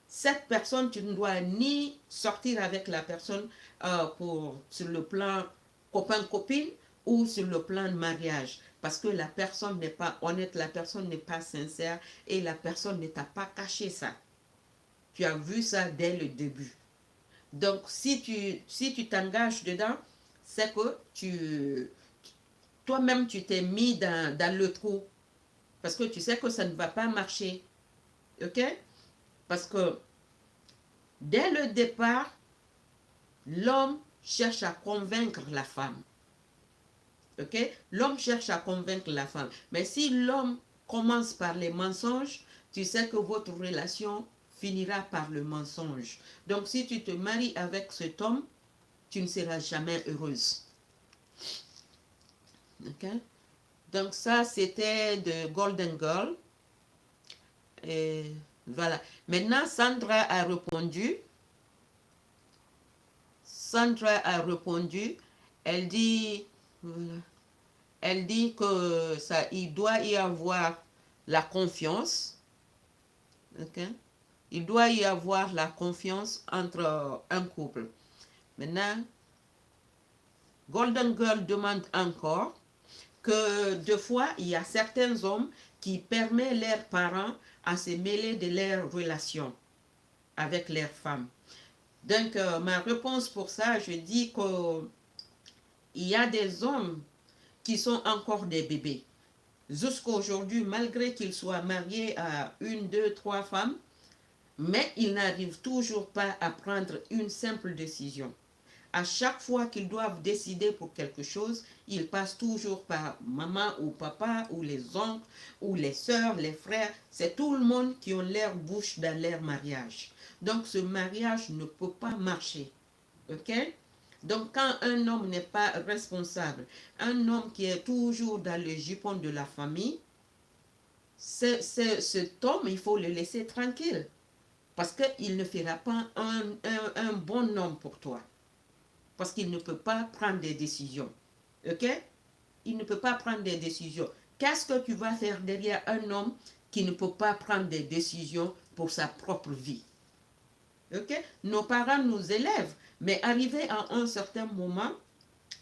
Cette personne, tu ne dois ni sortir avec la personne sur le plan copain-copine ou sur le plan de mariage. Parce que la personne n'est pas honnête, la personne n'est pas sincère et la personne ne t'a pas caché ça. Tu as vu ça dès le début. Donc, si tu t'engages dedans, c'est que toi-même, tu t'es mis dans le trou. Parce que tu sais que ça ne va pas marcher. OK? Parce que dès le départ, l'homme cherche à convaincre la femme. OK? L'homme cherche à convaincre la femme. Mais si l'homme commence par les mensonges, tu sais que votre relation finira par le mensonge. Donc, si tu te maries avec cet homme, tu ne seras jamais heureuse. OK? Donc, ça, c'était de Golden Girl. Et voilà. Maintenant, Sandra a répondu. Elle dit, voilà, elle dit que il doit y avoir la confiance. Okay? Il doit y avoir la confiance entre un couple. Maintenant, Golden Girl demande encore que deux fois, il y a certains hommes qui permettent leurs parents à se mêler de leurs relations avec leurs femmes. Donc, ma réponse pour ça, je dis qu'il y a des hommes qui sont encore des bébés. Jusqu'à aujourd'hui, malgré qu'ils soient mariés à une, deux, trois femmes, mais ils n'arrivent toujours pas à prendre une simple décision. À chaque fois qu'ils doivent décider pour quelque chose, ils passent toujours par maman ou papa ou les oncles ou les sœurs, les frères. C'est tout le monde qui ont leur bouche dans leur mariage. Donc ce mariage ne peut pas marcher. OK? Donc quand un homme n'est pas responsable, un homme qui est toujours dans le jupon de la famille, cet homme, il faut le laisser tranquille. Parce qu'il ne fera pas un bon homme pour toi. Parce qu'il ne peut pas prendre des décisions. Ok? Il ne peut pas prendre des décisions. Qu'est-ce que tu vas faire derrière un homme qui ne peut pas prendre des décisions pour sa propre vie? Ok? Nos parents nous élèvent, mais arrivé à un certain moment,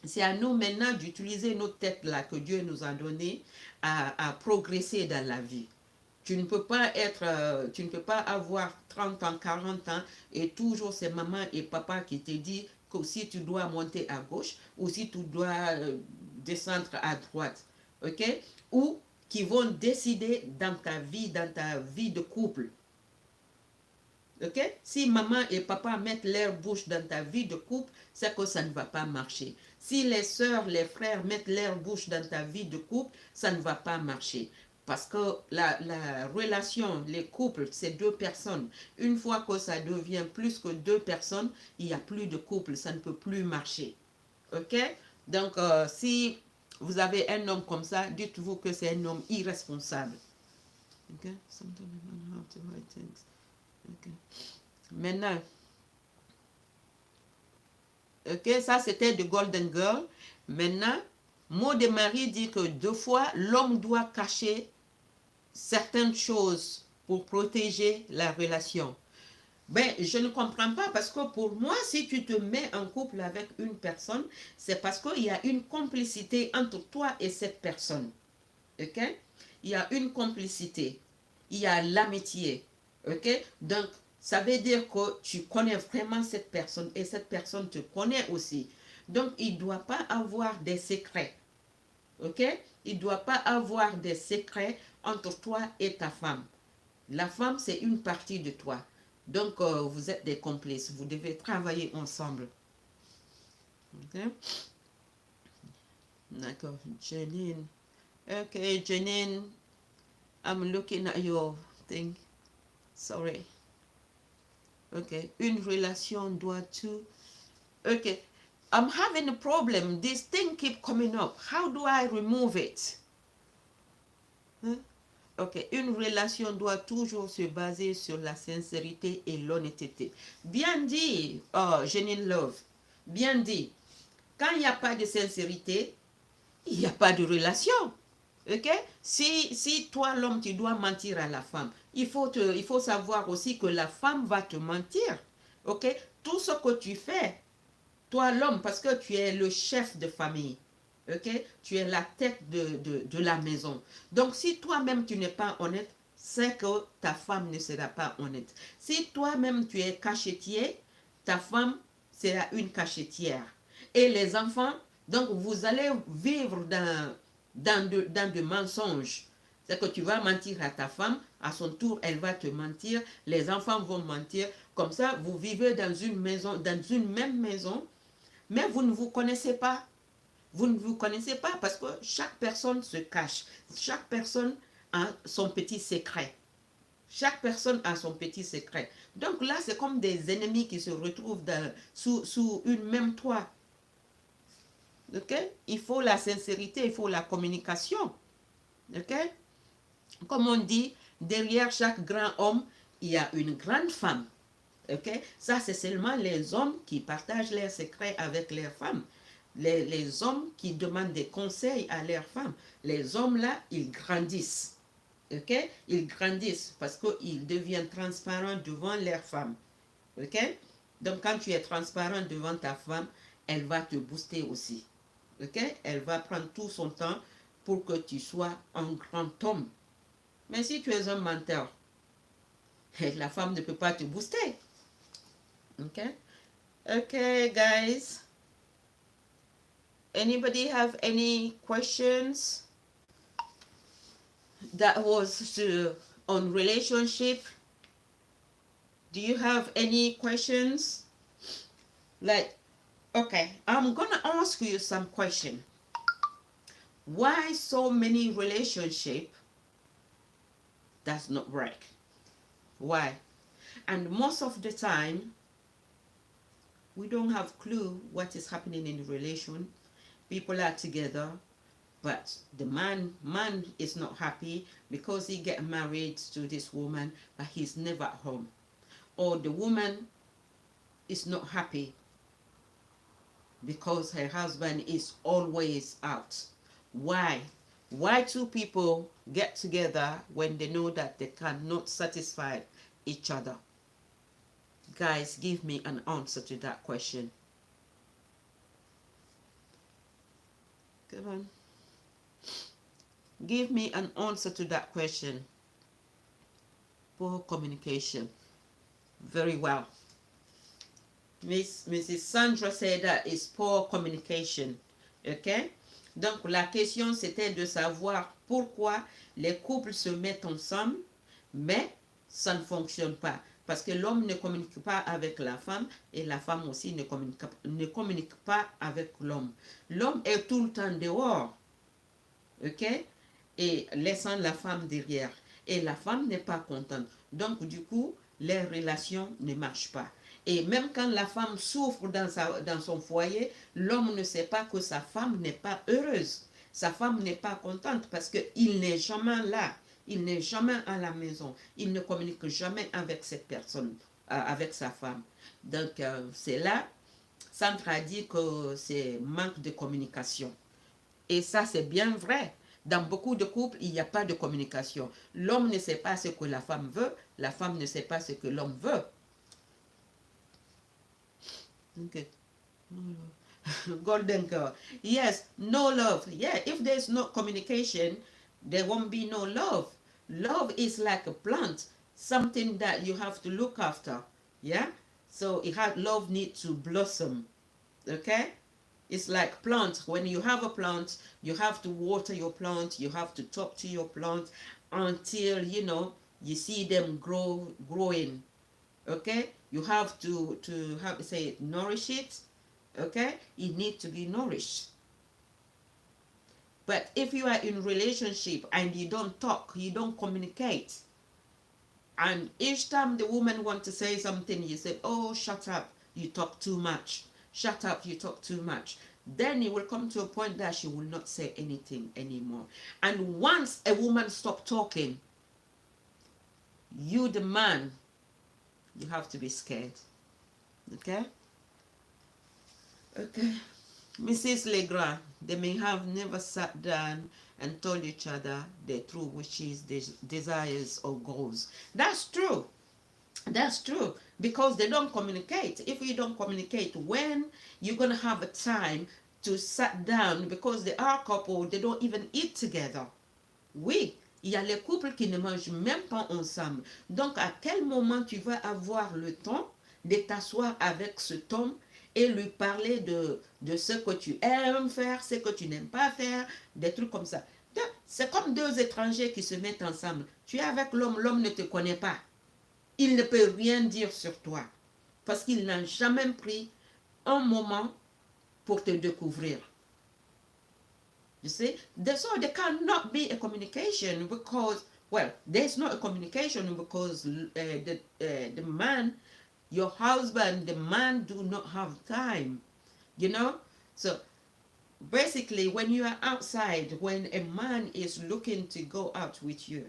c'est à nous maintenant d'utiliser notre tête là que Dieu nous a donné à progresser dans la vie. Tu ne peux pas tu ne peux pas avoir 30 ans, 40 ans et toujours c'est maman et papa qui te disent que si tu dois monter à gauche ou si tu dois descendre à droite. Ok? Ou qui vont décider dans ta vie de couple. Ok? Si maman et papa mettent leur bouche dans ta vie de couple, c'est que ça ne va pas marcher. Si les sœurs, les frères mettent leur bouche dans ta vie de couple, ça ne va pas marcher. Parce que la relation, les couples, c'est deux personnes. Une fois que ça devient plus que deux personnes, il n'y a plus de couple, ça ne peut plus marcher. Ok? Donc, si vous avez un homme comme ça, dites-vous que c'est un homme irresponsable. Ok? Sometimes I don't know how to write things. Ok. Maintenant, ok, ça c'était de Golden Girl. Maintenant, mot de Marie dit que deux fois, l'homme doit cacher certaines choses pour protéger la relation. Ben, je ne comprends pas parce que pour moi, si tu te mets en couple avec une personne, c'est parce qu'il y a une complicité entre toi et cette personne. Ok? Il y a une complicité. Il y a l'amitié. Ok? Donc, ça veut dire que tu connais vraiment cette personne et cette personne te connaît aussi. Donc, il ne doit pas avoir des secrets. Ok? Il ne doit pas avoir des secrets entre toi et ta femme. La femme, c'est une partie de toi. Donc, vous êtes des complices. Vous devez travailler ensemble. Ok? D'accord. Janine. Ok, Janine. I'm looking at your thing. Sorry. Okay. Une relation doit tout. Okay. I'm having a problem. This thing keep coming up. How do I remove it? Hein? Ok. Une relation doit toujours se baser sur la sincérité et l'honnêteté. Bien dit, oh, Janine Love. Bien dit. Quand il n'y a pas de sincérité, il n'y a pas de relation. Ok? Si toi, l'homme, tu dois mentir à la femme, il faut savoir aussi que la femme va te mentir. Ok? Tout ce que tu fais, toi, l'homme, parce que tu es le chef de famille. Ok? Tu es la tête de la maison. Donc, si toi-même, tu n'es pas honnête, c'est que ta femme ne sera pas honnête. Si toi-même, tu es cachetier, ta femme sera une cachetière. Et les enfants, donc, vous allez vivre dans de mensonges. C'est que tu vas mentir à ta femme, à son tour, elle va te mentir, les enfants vont mentir. Comme ça, vous vivez dans une maison, dans une même maison, mais vous ne vous connaissez pas. Vous ne vous connaissez pas parce que chaque personne se cache. Chaque personne a son petit secret. Chaque personne a son petit secret. Donc là, c'est comme des ennemis qui se retrouvent sous une même toit. Ok? Il faut la sincérité, il faut la communication. Ok? Comme on dit, derrière chaque grand homme, il y a une grande femme. Ok? Ça, c'est seulement les hommes qui partagent leurs secrets avec leurs femmes. Les hommes qui demandent des conseils à leurs femmes. Les hommes là, ils grandissent. Ok? Ils grandissent parce qu'ils deviennent transparents devant leurs femmes. Ok? Donc, quand tu es transparent devant ta femme, elle va te booster aussi. Ok? Elle va prendre tout son temps pour que tu sois un grand homme. Mais si tu es un menteur, la femme ne peut pas te booster. Ok? Okay, guys. Anybody have any questions? That was on relationship. Do you have any questions? Like, okay, I'm gonna ask you some question. Why so many relationship does not work? Why? And most of the time, we don't have clue what is happening in the relation. People are together, But the man is not happy because he get married to this woman, but he's never at home. Or the woman is not happy because her husband is always out. Why? Why two people get together when they know that they cannot satisfy each other? Guys, give me an answer to that question. Come on. Give me an answer to that question. Poor communication. Very well. Mrs. Sandra said that is poor communication. OK? Donc, la question, c'était de savoir pourquoi les couples se mettent ensemble, mais ça ne fonctionne pas. Parce que l'homme ne communique pas avec la femme et la femme aussi ne communique pas avec l'homme. L'homme est tout le temps dehors. OK? Et laissant la femme derrière. Et la femme n'est pas contente. Donc, du coup, les relations ne marchent pas. Et même quand la femme souffre dans son foyer, l'homme ne sait pas que sa femme n'est pas heureuse. Sa femme n'est pas contente parce qu'il n'est jamais là. Il n'est jamais à la maison. Il ne communique jamais avec cette personne, avec sa femme. Donc, c'est là, Sandra dit que c'est manque de communication. Et ça, c'est bien vrai. Dans beaucoup de couples, il n'y a pas de communication. L'homme ne sait pas ce que la femme ne sait pas ce que l'homme veut. Okay. Golden girl. Yes, no love. Yeah, if there's no communication, there won't be no love. Love is like a plant, something that you have to look after. Yeah? So love needs to blossom. Okay? It's like plant. When you have a plant, you have to water your plant, you have to talk to your plant until, you see them growing. Okay? You have to how to say it, nourish it. Okay? It needs to be nourished. But if you are in relationship and you don't talk, you don't communicate, and each time the woman wants to say something, you say, oh, shut up, you talk too much. Shut up, you talk too much. Then it will come to a point that she will not say anything anymore. And once a woman stops talking, you, the man, you have to be scared. Okay? Okay. Mrs. Legrand, they may have never sat down and told each other their true wishes, desires, or goals. That's true. That's true. Because they don't communicate. If you don't communicate, when you're going to have a time to sit down, because they are couple, they don't even eat together. Oui, il y a les couples qui ne mangent même pas ensemble. Donc, à quel moment tu vas avoir le temps de t'asseoir avec cet homme et lui parler de ce que tu aimes faire, ce que tu n'aimes pas faire, des trucs comme ça. C'est comme deux étrangers qui se mettent ensemble. Tu es avec l'homme, l'homme ne te connaît pas. Il ne peut rien dire sur toi parce qu'il n'a jamais pris un moment pour te découvrir. You see? So there cannot be a communication because, well, there's not a communication because the man, your husband, the man do not have time, So basically, when you are outside, when a man is looking to go out with you,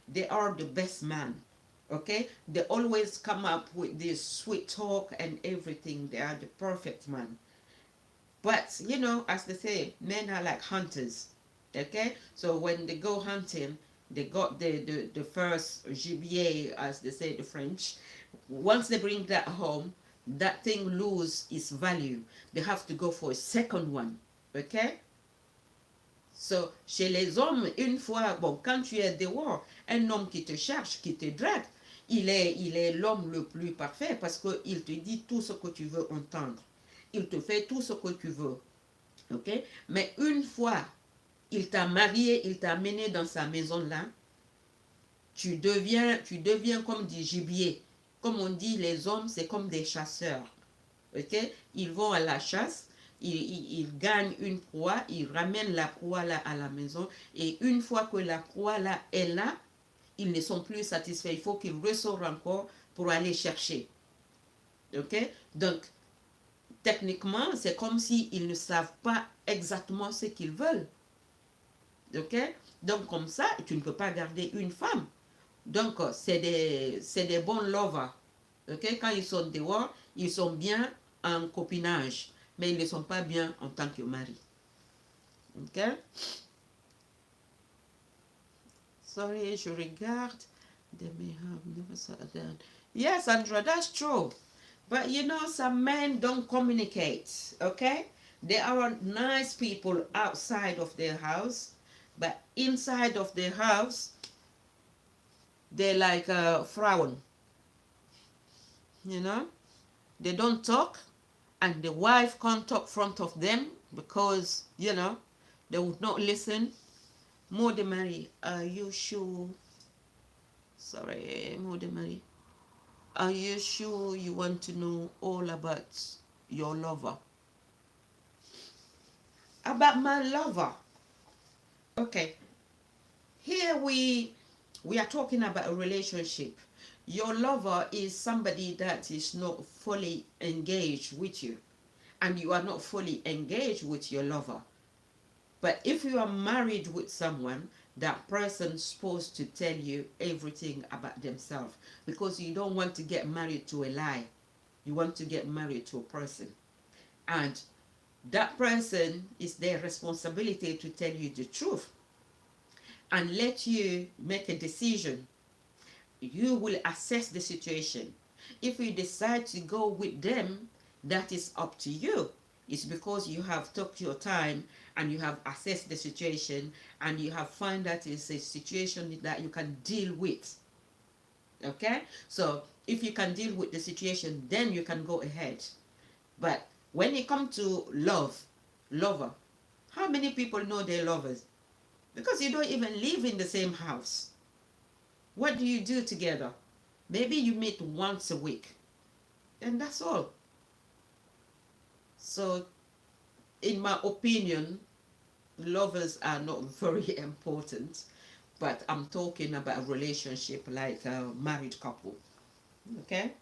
they are the best man. Okay? They always come up with this sweet talk and everything. They are the perfect man. But, as they say, men are like hunters. Okay? So when they go hunting, they got the first gibier, as they say, the French. Once they bring that home, that thing lose its value. They have to go for a second one. Okay? So, chez les hommes, une fois, bon, quand tu es dehors, un homme qui te cherche, qui te drague, il est l'homme le plus parfait parce qu'il te dit tout ce que tu veux entendre. Il te fait tout ce que tu veux. OK? Mais une fois, il t'a marié, il t'a amené dans sa maison-là, tu deviens comme des gibiers. Comme on dit, les hommes, c'est comme des chasseurs. OK? Ils vont à la chasse, ils gagnent une proie, ils ramènent la proie là à la maison, et une fois que la proie là est là, ils ne sont plus satisfaits. Il faut qu'ils ressortent encore pour aller chercher. OK? Donc, techniquement, c'est comme s'ils ne savent pas exactement ce qu'ils veulent. Ok? Donc, comme ça, tu ne peux pas garder une femme. Donc, c'est des bons lovers. Ok? Quand ils sont dehors, ils sont bien en copinage, mais ils ne sont pas bien en tant que mari. Ok? Sorry, je regarde. They may have never said that. Yes, Andra, that's true. But you know, some men don't communicate, okay? They are nice people outside of their house, but inside of their house, they're like a frown, you know? They don't talk, and the wife can't talk front of them because, you know, they would not listen. Mode Marie, are you sure? Sorry, Mode Marie. Are you sure you want to know all about your lover? About my lover. Okay. Here we are talking about a relationship. Your lover is somebody that is not fully engaged with you, and you are not fully engaged with your lover. But if you are married with someone, that person's supposed to tell you everything about themselves, because you don't want to get married to a lie. You want to get married to a person. And that person is their responsibility to tell you the truth and let you make a decision. You will assess the situation. If you decide to go with them, that is up to you. It's because you have took your time and you have assessed the situation and you have found that it's a situation that you can deal with. Okay? So if you can deal with the situation, then you can go ahead. But when it comes to lover, how many people know their lovers? Because you don't even live in the same house. What do you do together? Maybe you meet once a week, and that's all. So, in my opinion, lovers are not very important, but I'm talking about a relationship like a married couple. Okay?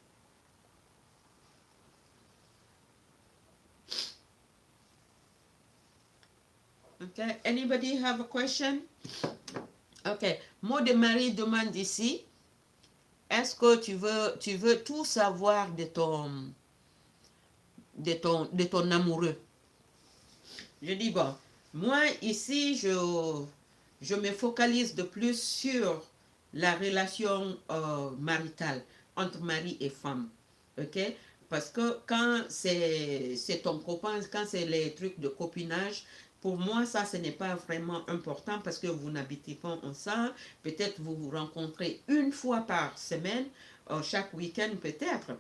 Okay, anybody have a question? Ok, Mot de Marie demande ici, est-ce que tu veux tout savoir de ton amoureux? Je dis, bon, moi ici, je me focalise de plus sur la relation maritale entre mari et femme. Ok? Parce que quand c'est ton copain, quand c'est les trucs de copinage, pour moi, ça, ce n'est pas vraiment important parce que vous n'habitez pas ensemble. Peut-être vous vous rencontrez une fois par semaine, chaque week-end peut-être.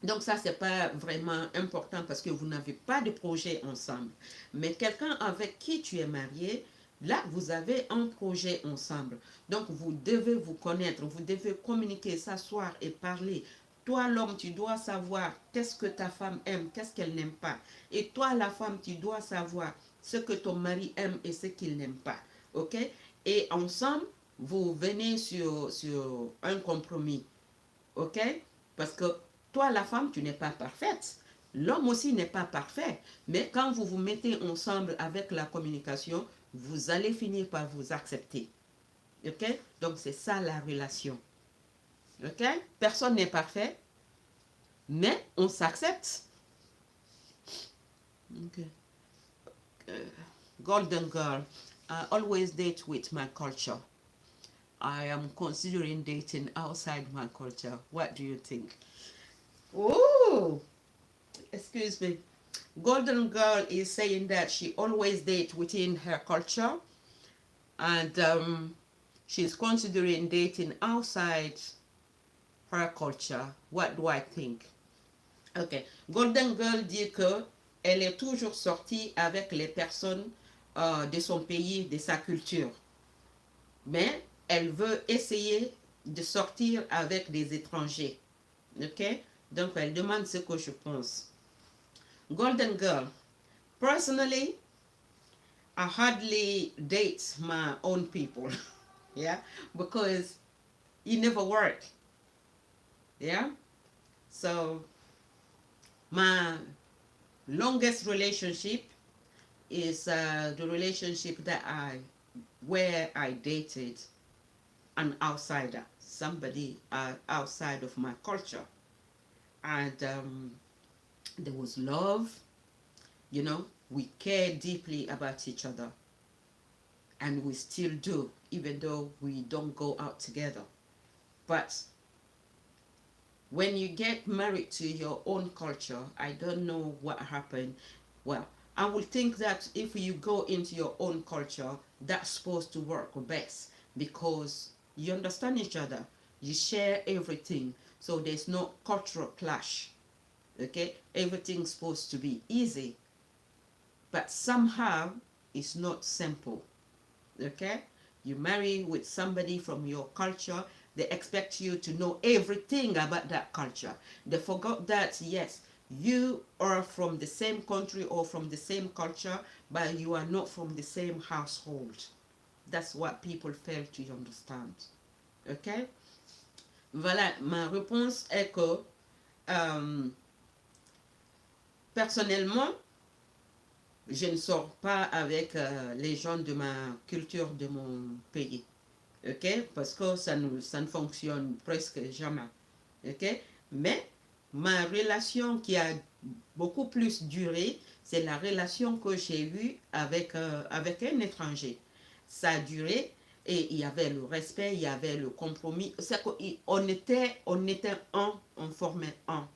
Donc ça, c'est pas vraiment important parce que vous n'avez pas de projet ensemble. Mais quelqu'un avec qui tu es marié, là, vous avez un projet ensemble. Donc vous devez vous connaître, vous devez communiquer, s'asseoir et parler. Toi, l'homme, tu dois savoir qu'est-ce que ta femme aime, qu'est-ce qu'elle n'aime pas. Et toi, la femme, tu dois savoir ce que ton mari aime et ce qu'il n'aime pas. OK? Et ensemble, vous venez sur un compromis. OK? Parce que toi, la femme, tu n'es pas parfaite. L'homme aussi n'est pas parfait. Mais quand vous vous mettez ensemble avec la communication, vous allez finir par vous accepter. OK? Donc, c'est ça la relation. OK? Personne n'est parfait, mais on s'accepte. OK. Golden girl, I always date with my culture. I am considering dating outside my culture. What do you think? Oh, excuse me. Golden girl is saying that she always dates within her culture, and she's considering dating outside her culture. What do I think? Ok. Golden girl dit que elle est toujours sortie avec les personnes de son pays, de sa culture, mais elle veut essayer de sortir avec des étrangers. Ok? Donc elle demande ce que je pense. Golden girl. Personally, I hardly date my own people. Yeah, because it never work. Yeah, so my longest relationship is the relationship where I dated an outsider, somebody outside of my culture. And there was love, you know, we care deeply about each other. And we still do, even though we don't go out together. But when you get married to your own culture, I don't know what happened. Well, I would think that if you go into your own culture, that's supposed to work best because you understand each other, you share everything, so there's no cultural clash. Okay, everything's supposed to be easy, but somehow it's not simple. Okay, you marry with somebody from your culture, they expect you to know everything about that culture. They forgot that yes, you are from the same country or from the same culture, but you are not from the same household. That's what people fail to understand. Ok, voilà, ma réponse est que personnellement, je ne sors pas avec les gens de ma culture, de mon pays. Ok, parce que ça ne fonctionne presque jamais. Ok, mais ma relation qui a beaucoup plus duré, c'est la relation que j'ai eue avec un étranger. Ça a duré et il y avait le respect, il y avait le compromis. On était un, on formait un.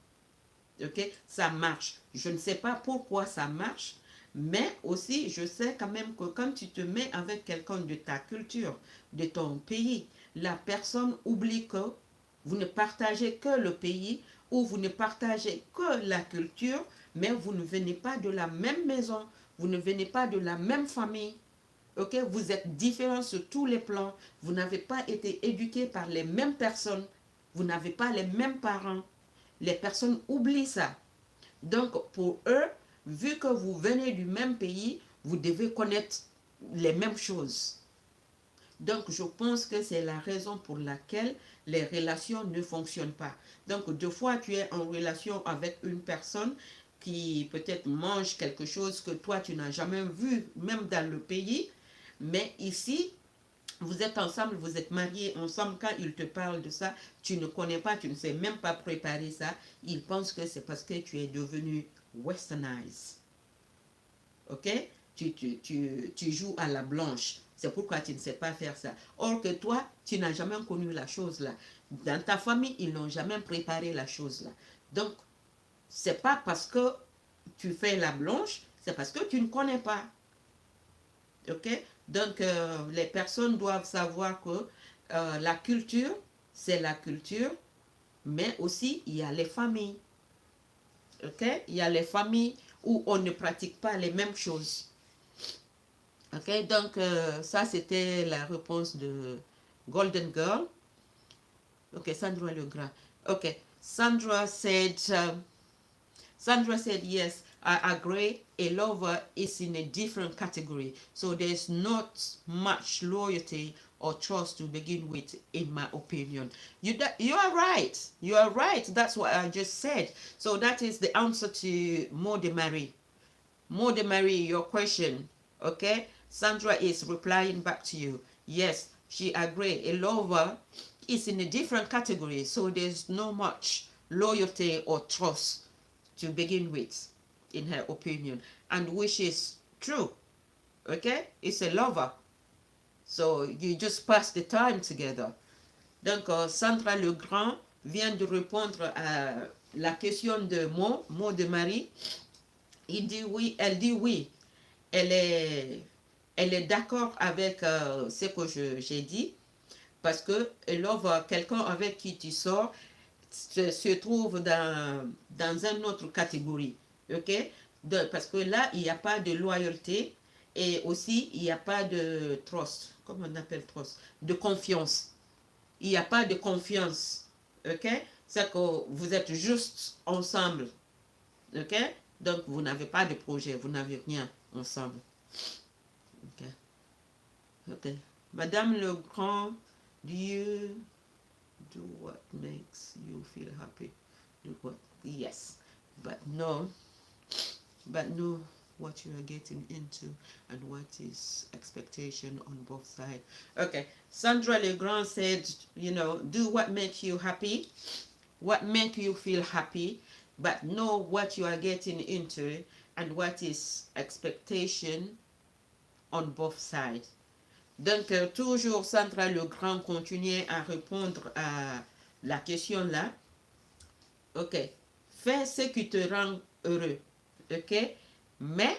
Ok, ça marche. Je ne sais pas pourquoi ça marche, mais aussi je sais quand même que quand tu te mets avec quelqu'un de ta culture, de ton pays, la personne oublie que vous ne partagez que le pays ou vous ne partagez que la culture, mais vous ne venez pas de la même maison, vous ne venez pas de la même famille. Ok, vous êtes différents sur tous les plans, vous n'avez pas été éduqués par les mêmes personnes, vous n'avez pas les mêmes parents. Les personnes oublient ça. Donc, pour eux, vu que vous venez du même pays, vous devez connaître les mêmes choses. Donc, je pense que c'est la raison pour laquelle les relations ne fonctionnent pas. Donc, deux fois, tu es en relation avec une personne qui peut-être mange quelque chose que toi, tu n'as jamais vu, même dans le pays. Mais ici, vous êtes ensemble, vous êtes mariés ensemble, quand ils te parlent de ça, tu ne connais pas, tu ne sais même pas préparer ça, ils pensent que c'est parce que tu es devenu westernized. Ok, tu joues à la blanche, c'est pourquoi tu ne sais pas faire ça. Or que toi, tu n'as jamais connu la chose là. Dans ta famille, ils n'ont jamais préparé la chose là. Donc, c'est pas parce que tu fais la blanche, c'est parce que tu ne connais pas. Ok, donc les personnes doivent savoir que la culture, c'est la culture, mais aussi il y a les familles. Ok, il y a les familles où on ne pratique pas les mêmes choses. Ok, donc ça c'était la réponse de Golden Girl. Ok, Sandra Legrand. Ok, Sandra said, yes, I agree. A lover is in a different category. So there's not much loyalty or trust to begin with, in my opinion. You are right. You are right. That's what I just said. So that is the answer to Maud de Marie. Maud de Marie, your question. Okay? Sandra is replying back to you. Yes, she agreed. A lover is in a different category. So there's no much loyalty or trust to begin with, in her opinion, and which is true. Okay, it's a lover, so you just pass the time together. Donc Sandra Legrand vient de répondre à la question de Maud de Marie. Il dit oui, elle dit oui, elle est d'accord avec ce que j'ai dit, parce que love, quelqu'un avec qui tu sors se trouve dans une autre catégorie. Ok, parce que là, il n'y a pas de loyauté et aussi, il n'y a pas de trust. Comment on appelle trust? De confiance. Il n'y a pas de confiance. Ok, c'est que vous êtes juste ensemble. Ok, donc vous n'avez pas de projet, vous n'avez rien ensemble. Ok, ok. Madame Legrand, do you do what makes you feel happy? Do what? Yes, but no, what you are getting into and what is expectation on both sides. Okay, Sandra Legrand said, you know, do what makes you happy, what makes you feel happy, but know what you are getting into and what is expectation on both sides. Donc, toujours Sandra Legrand continuait à répondre à la question là. Ok, fais ce qui te rend heureux. Ok, mais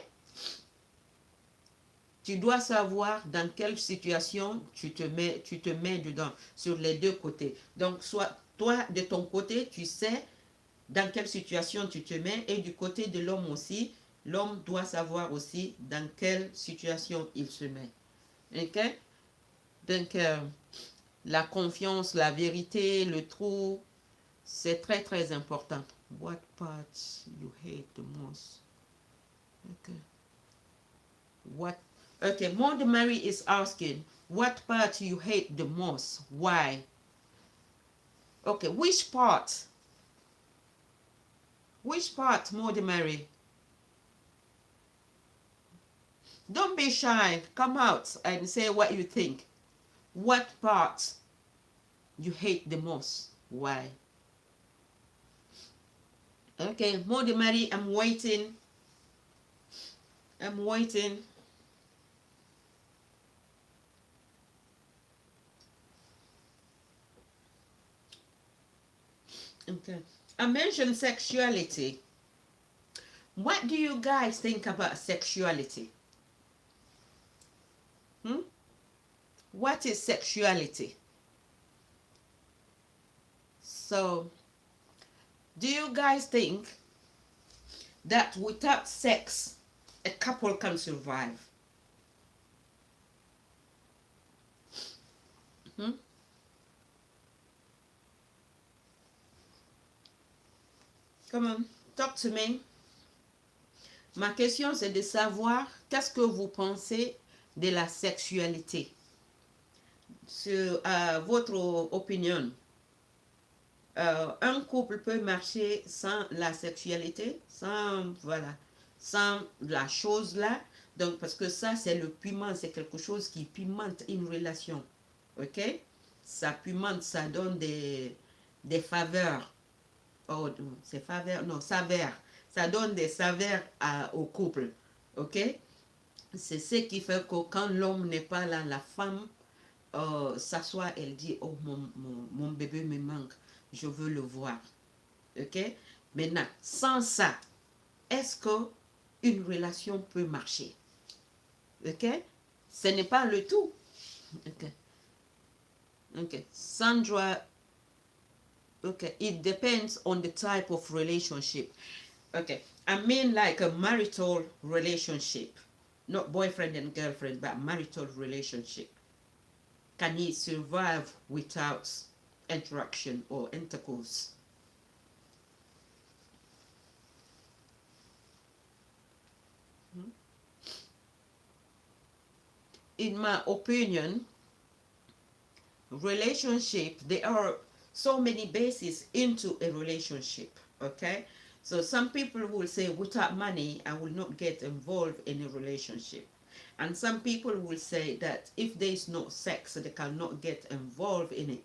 tu dois savoir dans quelle situation tu te mets dedans, sur les deux côtés. Donc, soit toi, de ton côté, tu sais dans quelle situation tu te mets, et du côté de l'homme aussi, l'homme doit savoir aussi dans quelle situation il se met. Ok? Donc, la confiance, la vérité, le trou, c'est très très important. What parts you hate the most? Okay. What? Okay, Maud Mary is asking, what part you hate the most? Why? Okay, which part? Which part, Maud Mary? Don't be shy. Come out and say what you think. What part you hate the most? Why? Okay, Maud Mary, I'm waiting. I'm waiting. Okay. I mentioned sexuality. What do you guys think about sexuality? Hmm? What is sexuality? So, do you guys think that without sex, a couple can survive? Hmm? Come on, talk to me. Ma question, c'est de savoir qu'est-ce que vous pensez de la sexualité. Sur votre opinion. Un couple peut marcher sans la sexualité, sans, voilà, sans la chose là. Donc, parce que ça, c'est le piment, c'est quelque chose qui pimente une relation. Ok? Ça pimente, ça donne des faveurs. Oh, c'est faveur, non, saveur. Ça donne des saveurs au couple. Ok? C'est ce qui fait que quand l'homme n'est pas là, la femme s'assoit, elle dit, oh, mon bébé me manque, je veux le voir. Ok? Maintenant, sans ça, est-ce que une relation peut marcher? Ok? Ce n'est pas le tout. Ok. Ok. Sandra, okay, it depends on the type of relationship. Okay, I mean like a marital relationship, not boyfriend and girlfriend, but marital relationship. Can he survive without interaction or intercourse? In my opinion, relationship, there are so many bases into a relationship. Okay, so some people will say without money I will not get involved in a relationship, and some people will say that if there is no sex they cannot get involved in it.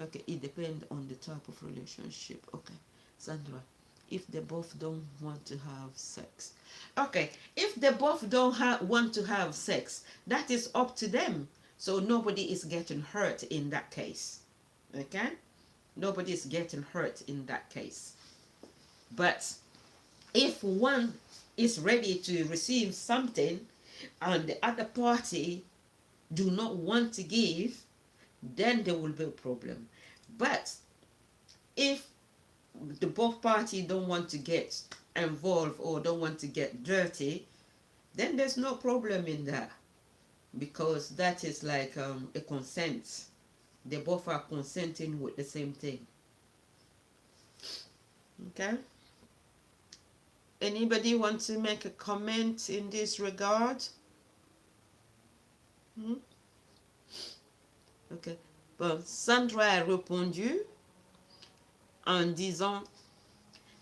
Okay, it depends on the type of relationship. Okay, Sandra, if they both don't want to have sex, okay, if they both don't want to have sex, that is up to them. So nobody is getting hurt in that case. Okay? Nobody is getting hurt in that case. But if one is ready to receive something and the other party do not want to give, then there will be a problem. But if the both parties don't want to get involved or don't want to get dirty, then there's no problem in that, because that is like a consent. They both are consenting with the same thing. Okay? Anybody want to make a comment in this regard? Hmm? Okay. Bon, Sandra a répondu en disant,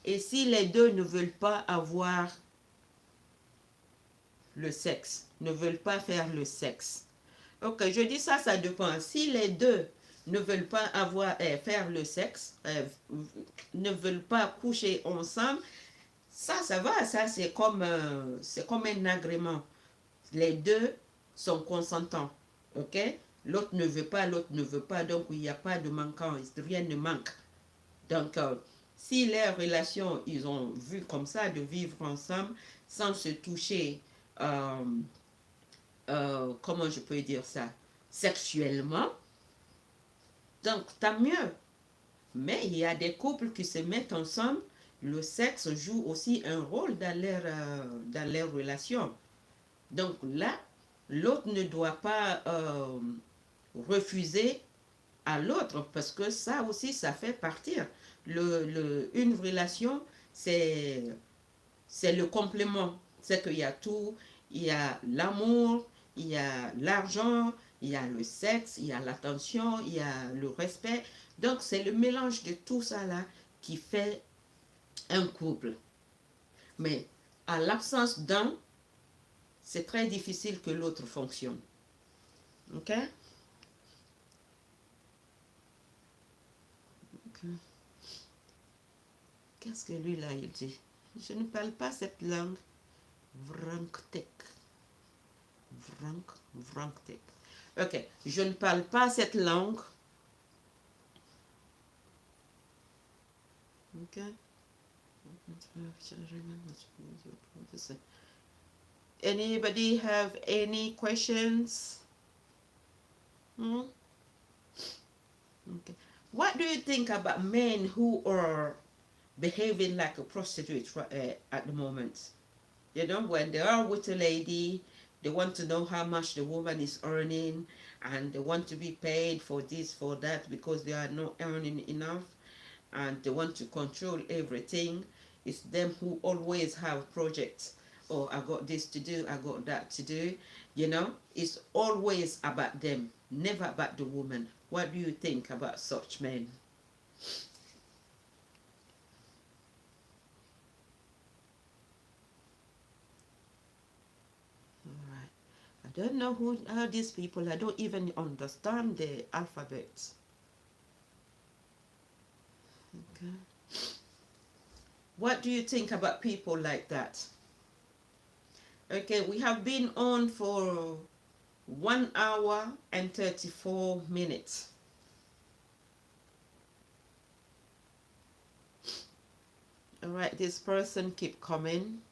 et si les deux ne veulent pas avoir le sexe, ne veulent pas faire le sexe. Ok, je dis ça, ça dépend. Si les deux ne veulent pas faire le sexe, ne veulent pas coucher ensemble, ça va, ça c'est comme un agrément. Les deux sont consentants, ok? L'autre ne veut pas, l'autre ne veut pas, donc il n'y a pas de manquant, rien ne manque. Donc, si les relations, ils ont vu comme ça, de vivre ensemble, sans se toucher, comment je peux dire ça, sexuellement, donc tant mieux. Mais il y a des couples qui se mettent ensemble, le sexe joue aussi un rôle dans leur relation. Donc là, l'autre ne doit pas refuser à l'autre parce que ça aussi, ça fait partir. Une relation, c'est le complément. C'est qu'il y a tout, il y a l'amour, il y a l'argent, il y a le sexe, il y a l'attention, il y a le respect. Donc c'est le mélange de tout ça là qui fait un couple. Mais à l'absence d'un, c'est très difficile que l'autre fonctionne. Ok? Qu'est-ce que lui là il dit? Je ne parle pas cette langue. Vranktek. Vranktek. Ok, je ne parle pas cette langue. Ok. Anybody have any questions? Hmm? Okay. What do you think about men who are behaving like a prostitute at the moment? You know, when they are with a lady, they want to know how much the woman is earning and they want to be paid for this, for that, because they are not earning enough and they want to control everything. It's them who always have projects. Oh, I got this to do, I got that to do. You know, it's always about them, never about the woman. What do you think about such men? I don't know who are these people. I don't even understand the alphabet. Okay. What do you think about people like that? Okay, we have been on for 1 hour and 34 minutes. All right, this person keep coming.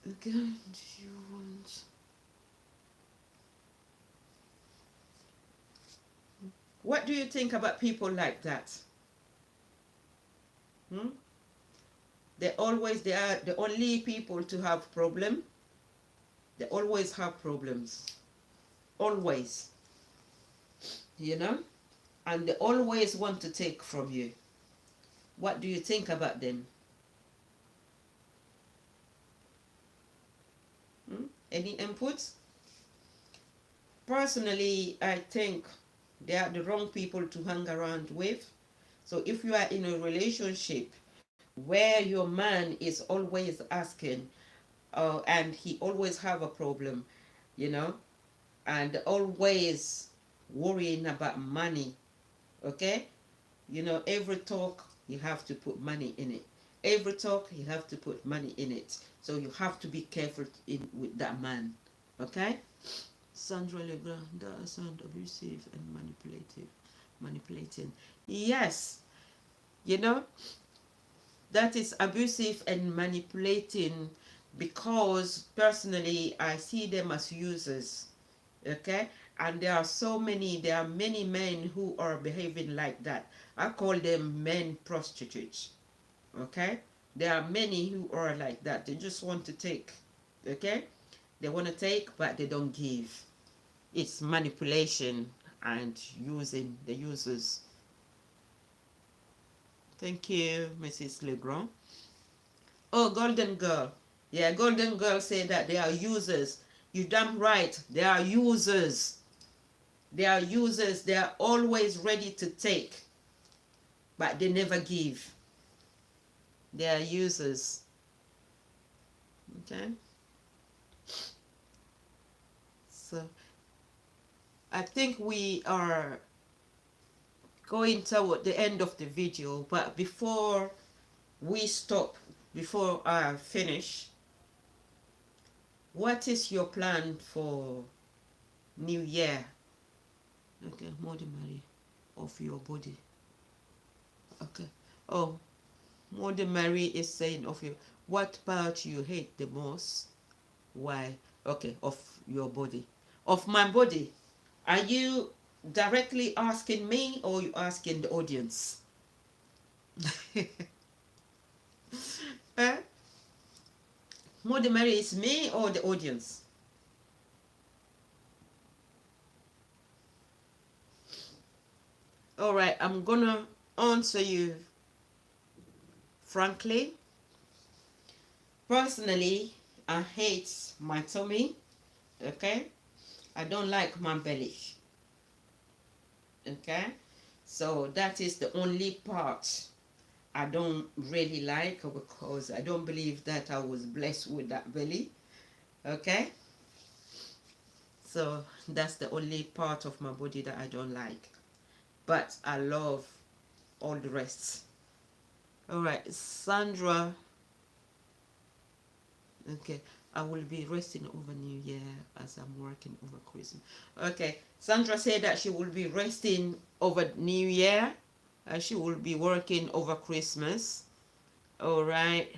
Okay, do you want... What do you think about people like that? Hmm? They are the only people to have problem. They always have problems. Always. You know? And they always want to take from you. What do you think about them? Hmm? Any inputs? Personally, I think they are the wrong people to hang around with. So if you are in a relationship where your man is always asking, and he always have a problem, you know, and always worrying about money, okay? You know, every talk, you have to put money in it. Every talk, you have to put money in it. So you have to be careful with that man, okay? Sandra Legrand, that sound abusive and manipulating. Yes, you know, that is abusive and manipulating because personally I see them as users, okay? And there are many men who are behaving like that. I call them men prostitutes, okay? There are many who are like that. They just want to take, okay? They want to take, but they don't give. It's manipulation and using the users. Thank you, Mrs. Legrand. Oh, Golden Girl. Yeah, Golden Girl said that they are users. You damn right. They are users. They are users. They are always ready to take, but they never give. They are users. Okay? So I think we are going toward the end of the video, but before we stop, before I finish, what is your plan for New Year? Okay, Modimari, of your body. Okay. Oh, Modimari is saying of you. What part you hate the most? Why? Okay, of your body. Of my body. Are you directly asking me or you asking the audience? eh? Modimari is me or the audience? All right, I'm gonna answer you frankly. Personally, I hate my tummy. Okay, I don't like my belly. Okay, so that is the only part I don't really like, because I don't believe that I was blessed with that belly. Okay, so that's the only part of my body that I don't like, but I love all the rest. All right, Sandra. Okay, I will be resting over New Year as I'm working over Christmas. Okay, Sandra said that she will be resting over New Year. She will be working over Christmas. All right,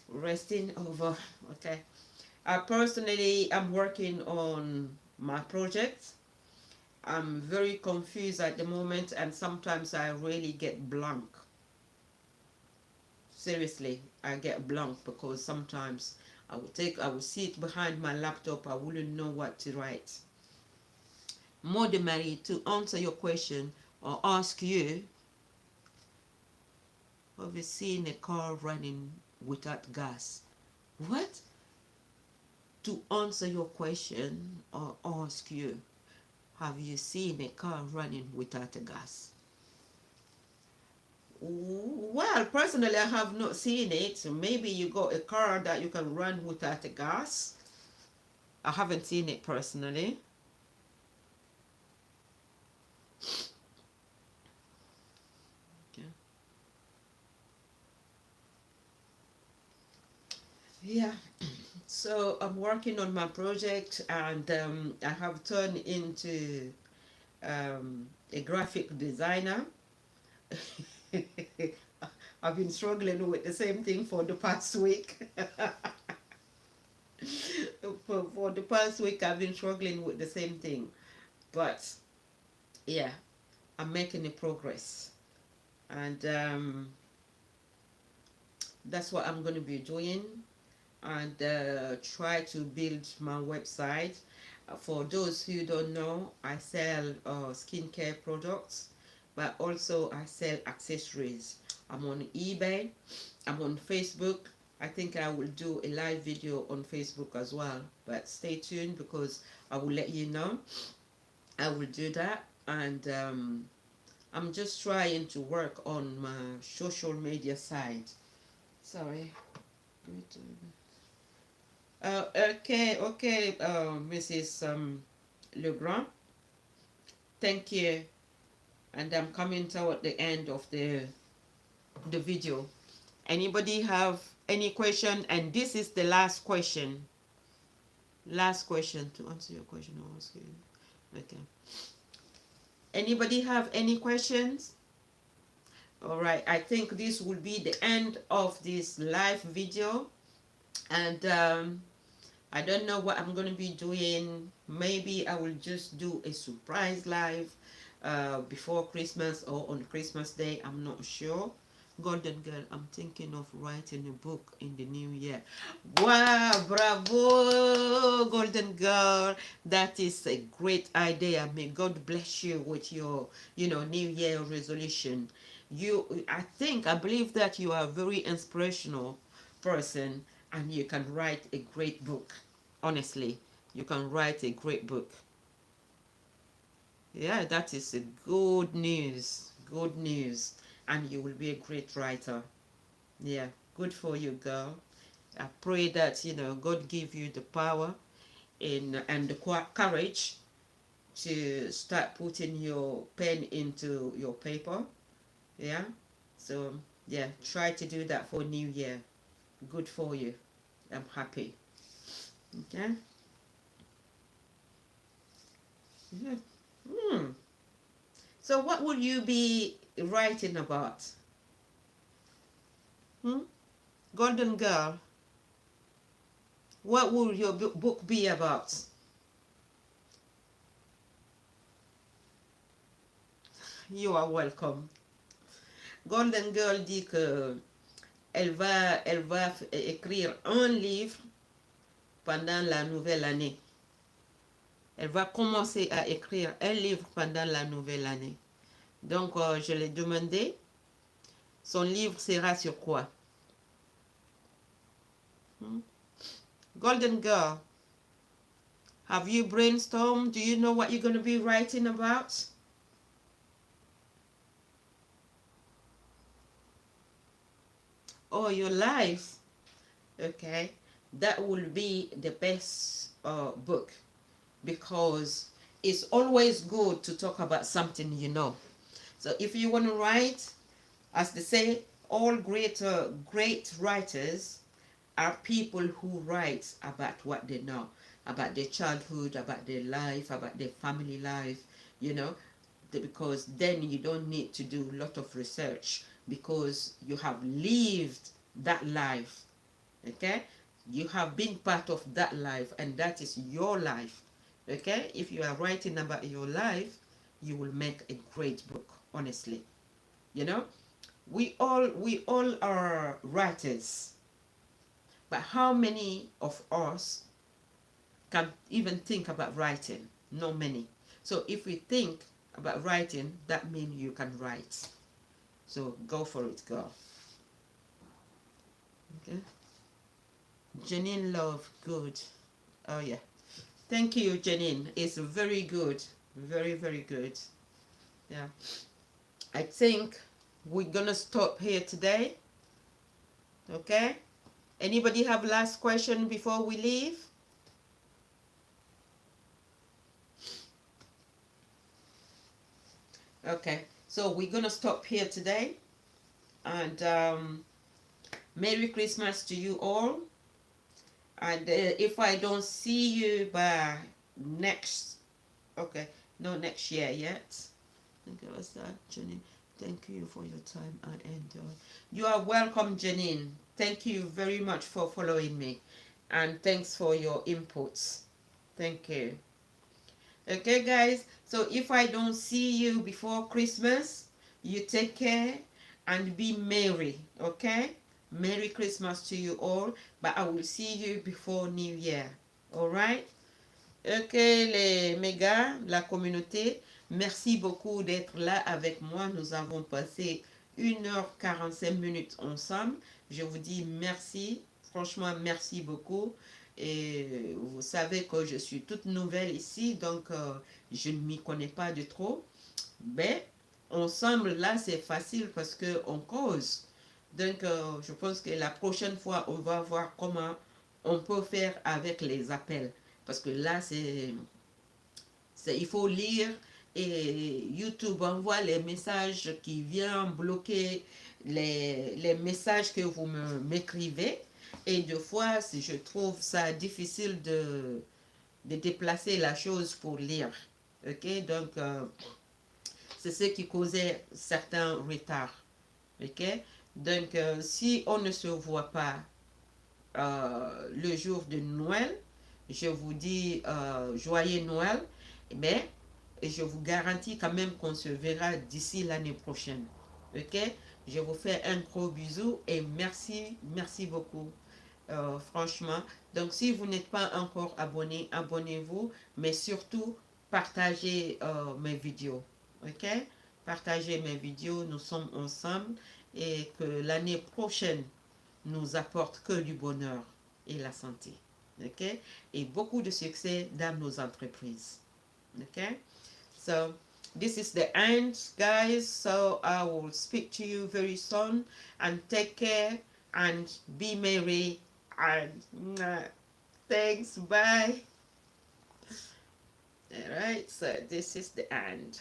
resting over. Okay, I personally am working on my project. I'm very confused at the moment, and sometimes I really get blank. Seriously, I get blank because sometimes I would sit behind my laptop, I wouldn't know what to write. More than Mary, to answer your question or ask you, have you seen a car running without gas? What? To answer your question or ask you, have you seen a car running without a gas? Well, personally, I have not seen it. Maybe you got a car that you can run without a gas. I haven't seen it personally. Okay. Yeah, so I'm working on my project, and I have turned into a graphic designer. I've been struggling with the same thing for the past week. For the past week, I've been struggling with the same thing. But yeah, I'm making a progress. And that's what I'm going to be doing. And try to build my website. For those who don't know, I sell skincare products, but also I sell accessories. I'm on eBay, I'm on Facebook. I think I will do a live video on Facebook as well, but stay tuned because I will let you know. I will do that. And I'm just trying to work on my social media side. Sorry. Okay, Mrs. Legrand. Thank you. And I'm coming toward the end of the video. Anybody have any question? And this is the last question. Last question to answer your question. Okay. Anybody have any questions? All right. I think this will be the end of this live video. And I don't know what I'm going to be doing. Maybe I will just do a surprise live before Christmas or on Christmas Day. I'm not sure. Golden Girl, I'm thinking of writing a book in the new year. Wow, bravo, Golden Girl. That is a great idea. May God bless you with your, New Year resolution. I believe that you are a very inspirational person, and you can write a great book. Honestly, you can write a great book. Yeah, that is a good news. Good news. And you will be a great writer. Yeah, good for you, girl. I pray that, God give you the power and the courage to start putting your pen into your paper. Yeah. So yeah, try to do that for New Year. Good for you. I'm happy. Okay. Yeah. Hmm. So what would you be writing about? Hmm? Golden Girl, what would your book be about? You are welcome. Golden Girl dit que elle va écrire un livre pendant la nouvelle année. Elle va commencer à écrire un livre pendant la nouvelle année. Donc, je l'ai demandé, son livre sera sur quoi? Hmm? Golden Girl, have you brainstormed? Do you know what you're going to be writing about? Oh, your life. Okay, that will be the best book, because it's always good to talk about something you know. So if you want to write, as they say, all great writers are people who write about what they know, about their childhood, about their life, about their family life, you know, because then you don't need to do a lot of research because you have lived that life. Okay, you have been part of that life, and that is your life. Okay, if you are writing about your life, you will make a great book, honestly. You know, we all are writers, but how many of us can even think about writing? Not many. So if we think about writing, that means you can write. So go for it, girl. Okay. Janine Love, good. Oh yeah. Thank you, Janine. It's very good. Very, very good. Yeah. I think we're gonna stop here today. Okay? Anybody have last question before we leave? Okay. So we're gonna stop here today. And Merry Christmas to you all. And if I don't see you by next, okay, no, next year yet. Okay, what's that, Janine? Thank you for your time and enjoy. You are welcome, Janine. Thank you very much for following me. And thanks for your inputs. Thank you. Okay, guys. So if I don't see you before Christmas, you take care and be merry. Okay? Merry Christmas to you all. But I will see you before New Year. Alright? Ok, les mégas, la communauté, merci beaucoup d'être là avec moi. Nous avons passé 1h45 ensemble. Je vous dis merci, franchement merci beaucoup. Et vous savez que je suis toute nouvelle ici, donc je ne m'y connais pas de trop. Mais ensemble, là, c'est facile parce qu'on cause. Donc, je pense que la prochaine fois, on va voir comment on peut faire avec les appels. Parce que là, il faut lire et YouTube envoie les messages qui viennent bloquer les messages que vous m'écrivez. Et des fois, je trouve ça difficile de déplacer la chose pour lire. Ok, donc c'est ce qui causait certains retards. Ok, donc si on ne se voit pas le jour de Noël, je vous dis joyeux Noël, mais je vous garantis quand même qu'on se verra d'ici l'année prochaine. Ok, je vous fais un gros bisou et merci, merci beaucoup. Franchement, donc si vous n'êtes pas encore abonné, abonnez-vous, mais surtout partagez mes vidéos. Ok, partagez mes vidéos, nous sommes ensemble et que l'année prochaine nous apporte que du bonheur et la santé. Ok, et beaucoup de succès dans nos entreprises. Ok, so this is the end, guys. So I will speak to you very soon, and take care and be merry, and thanks. Bye. All right, so this is the and.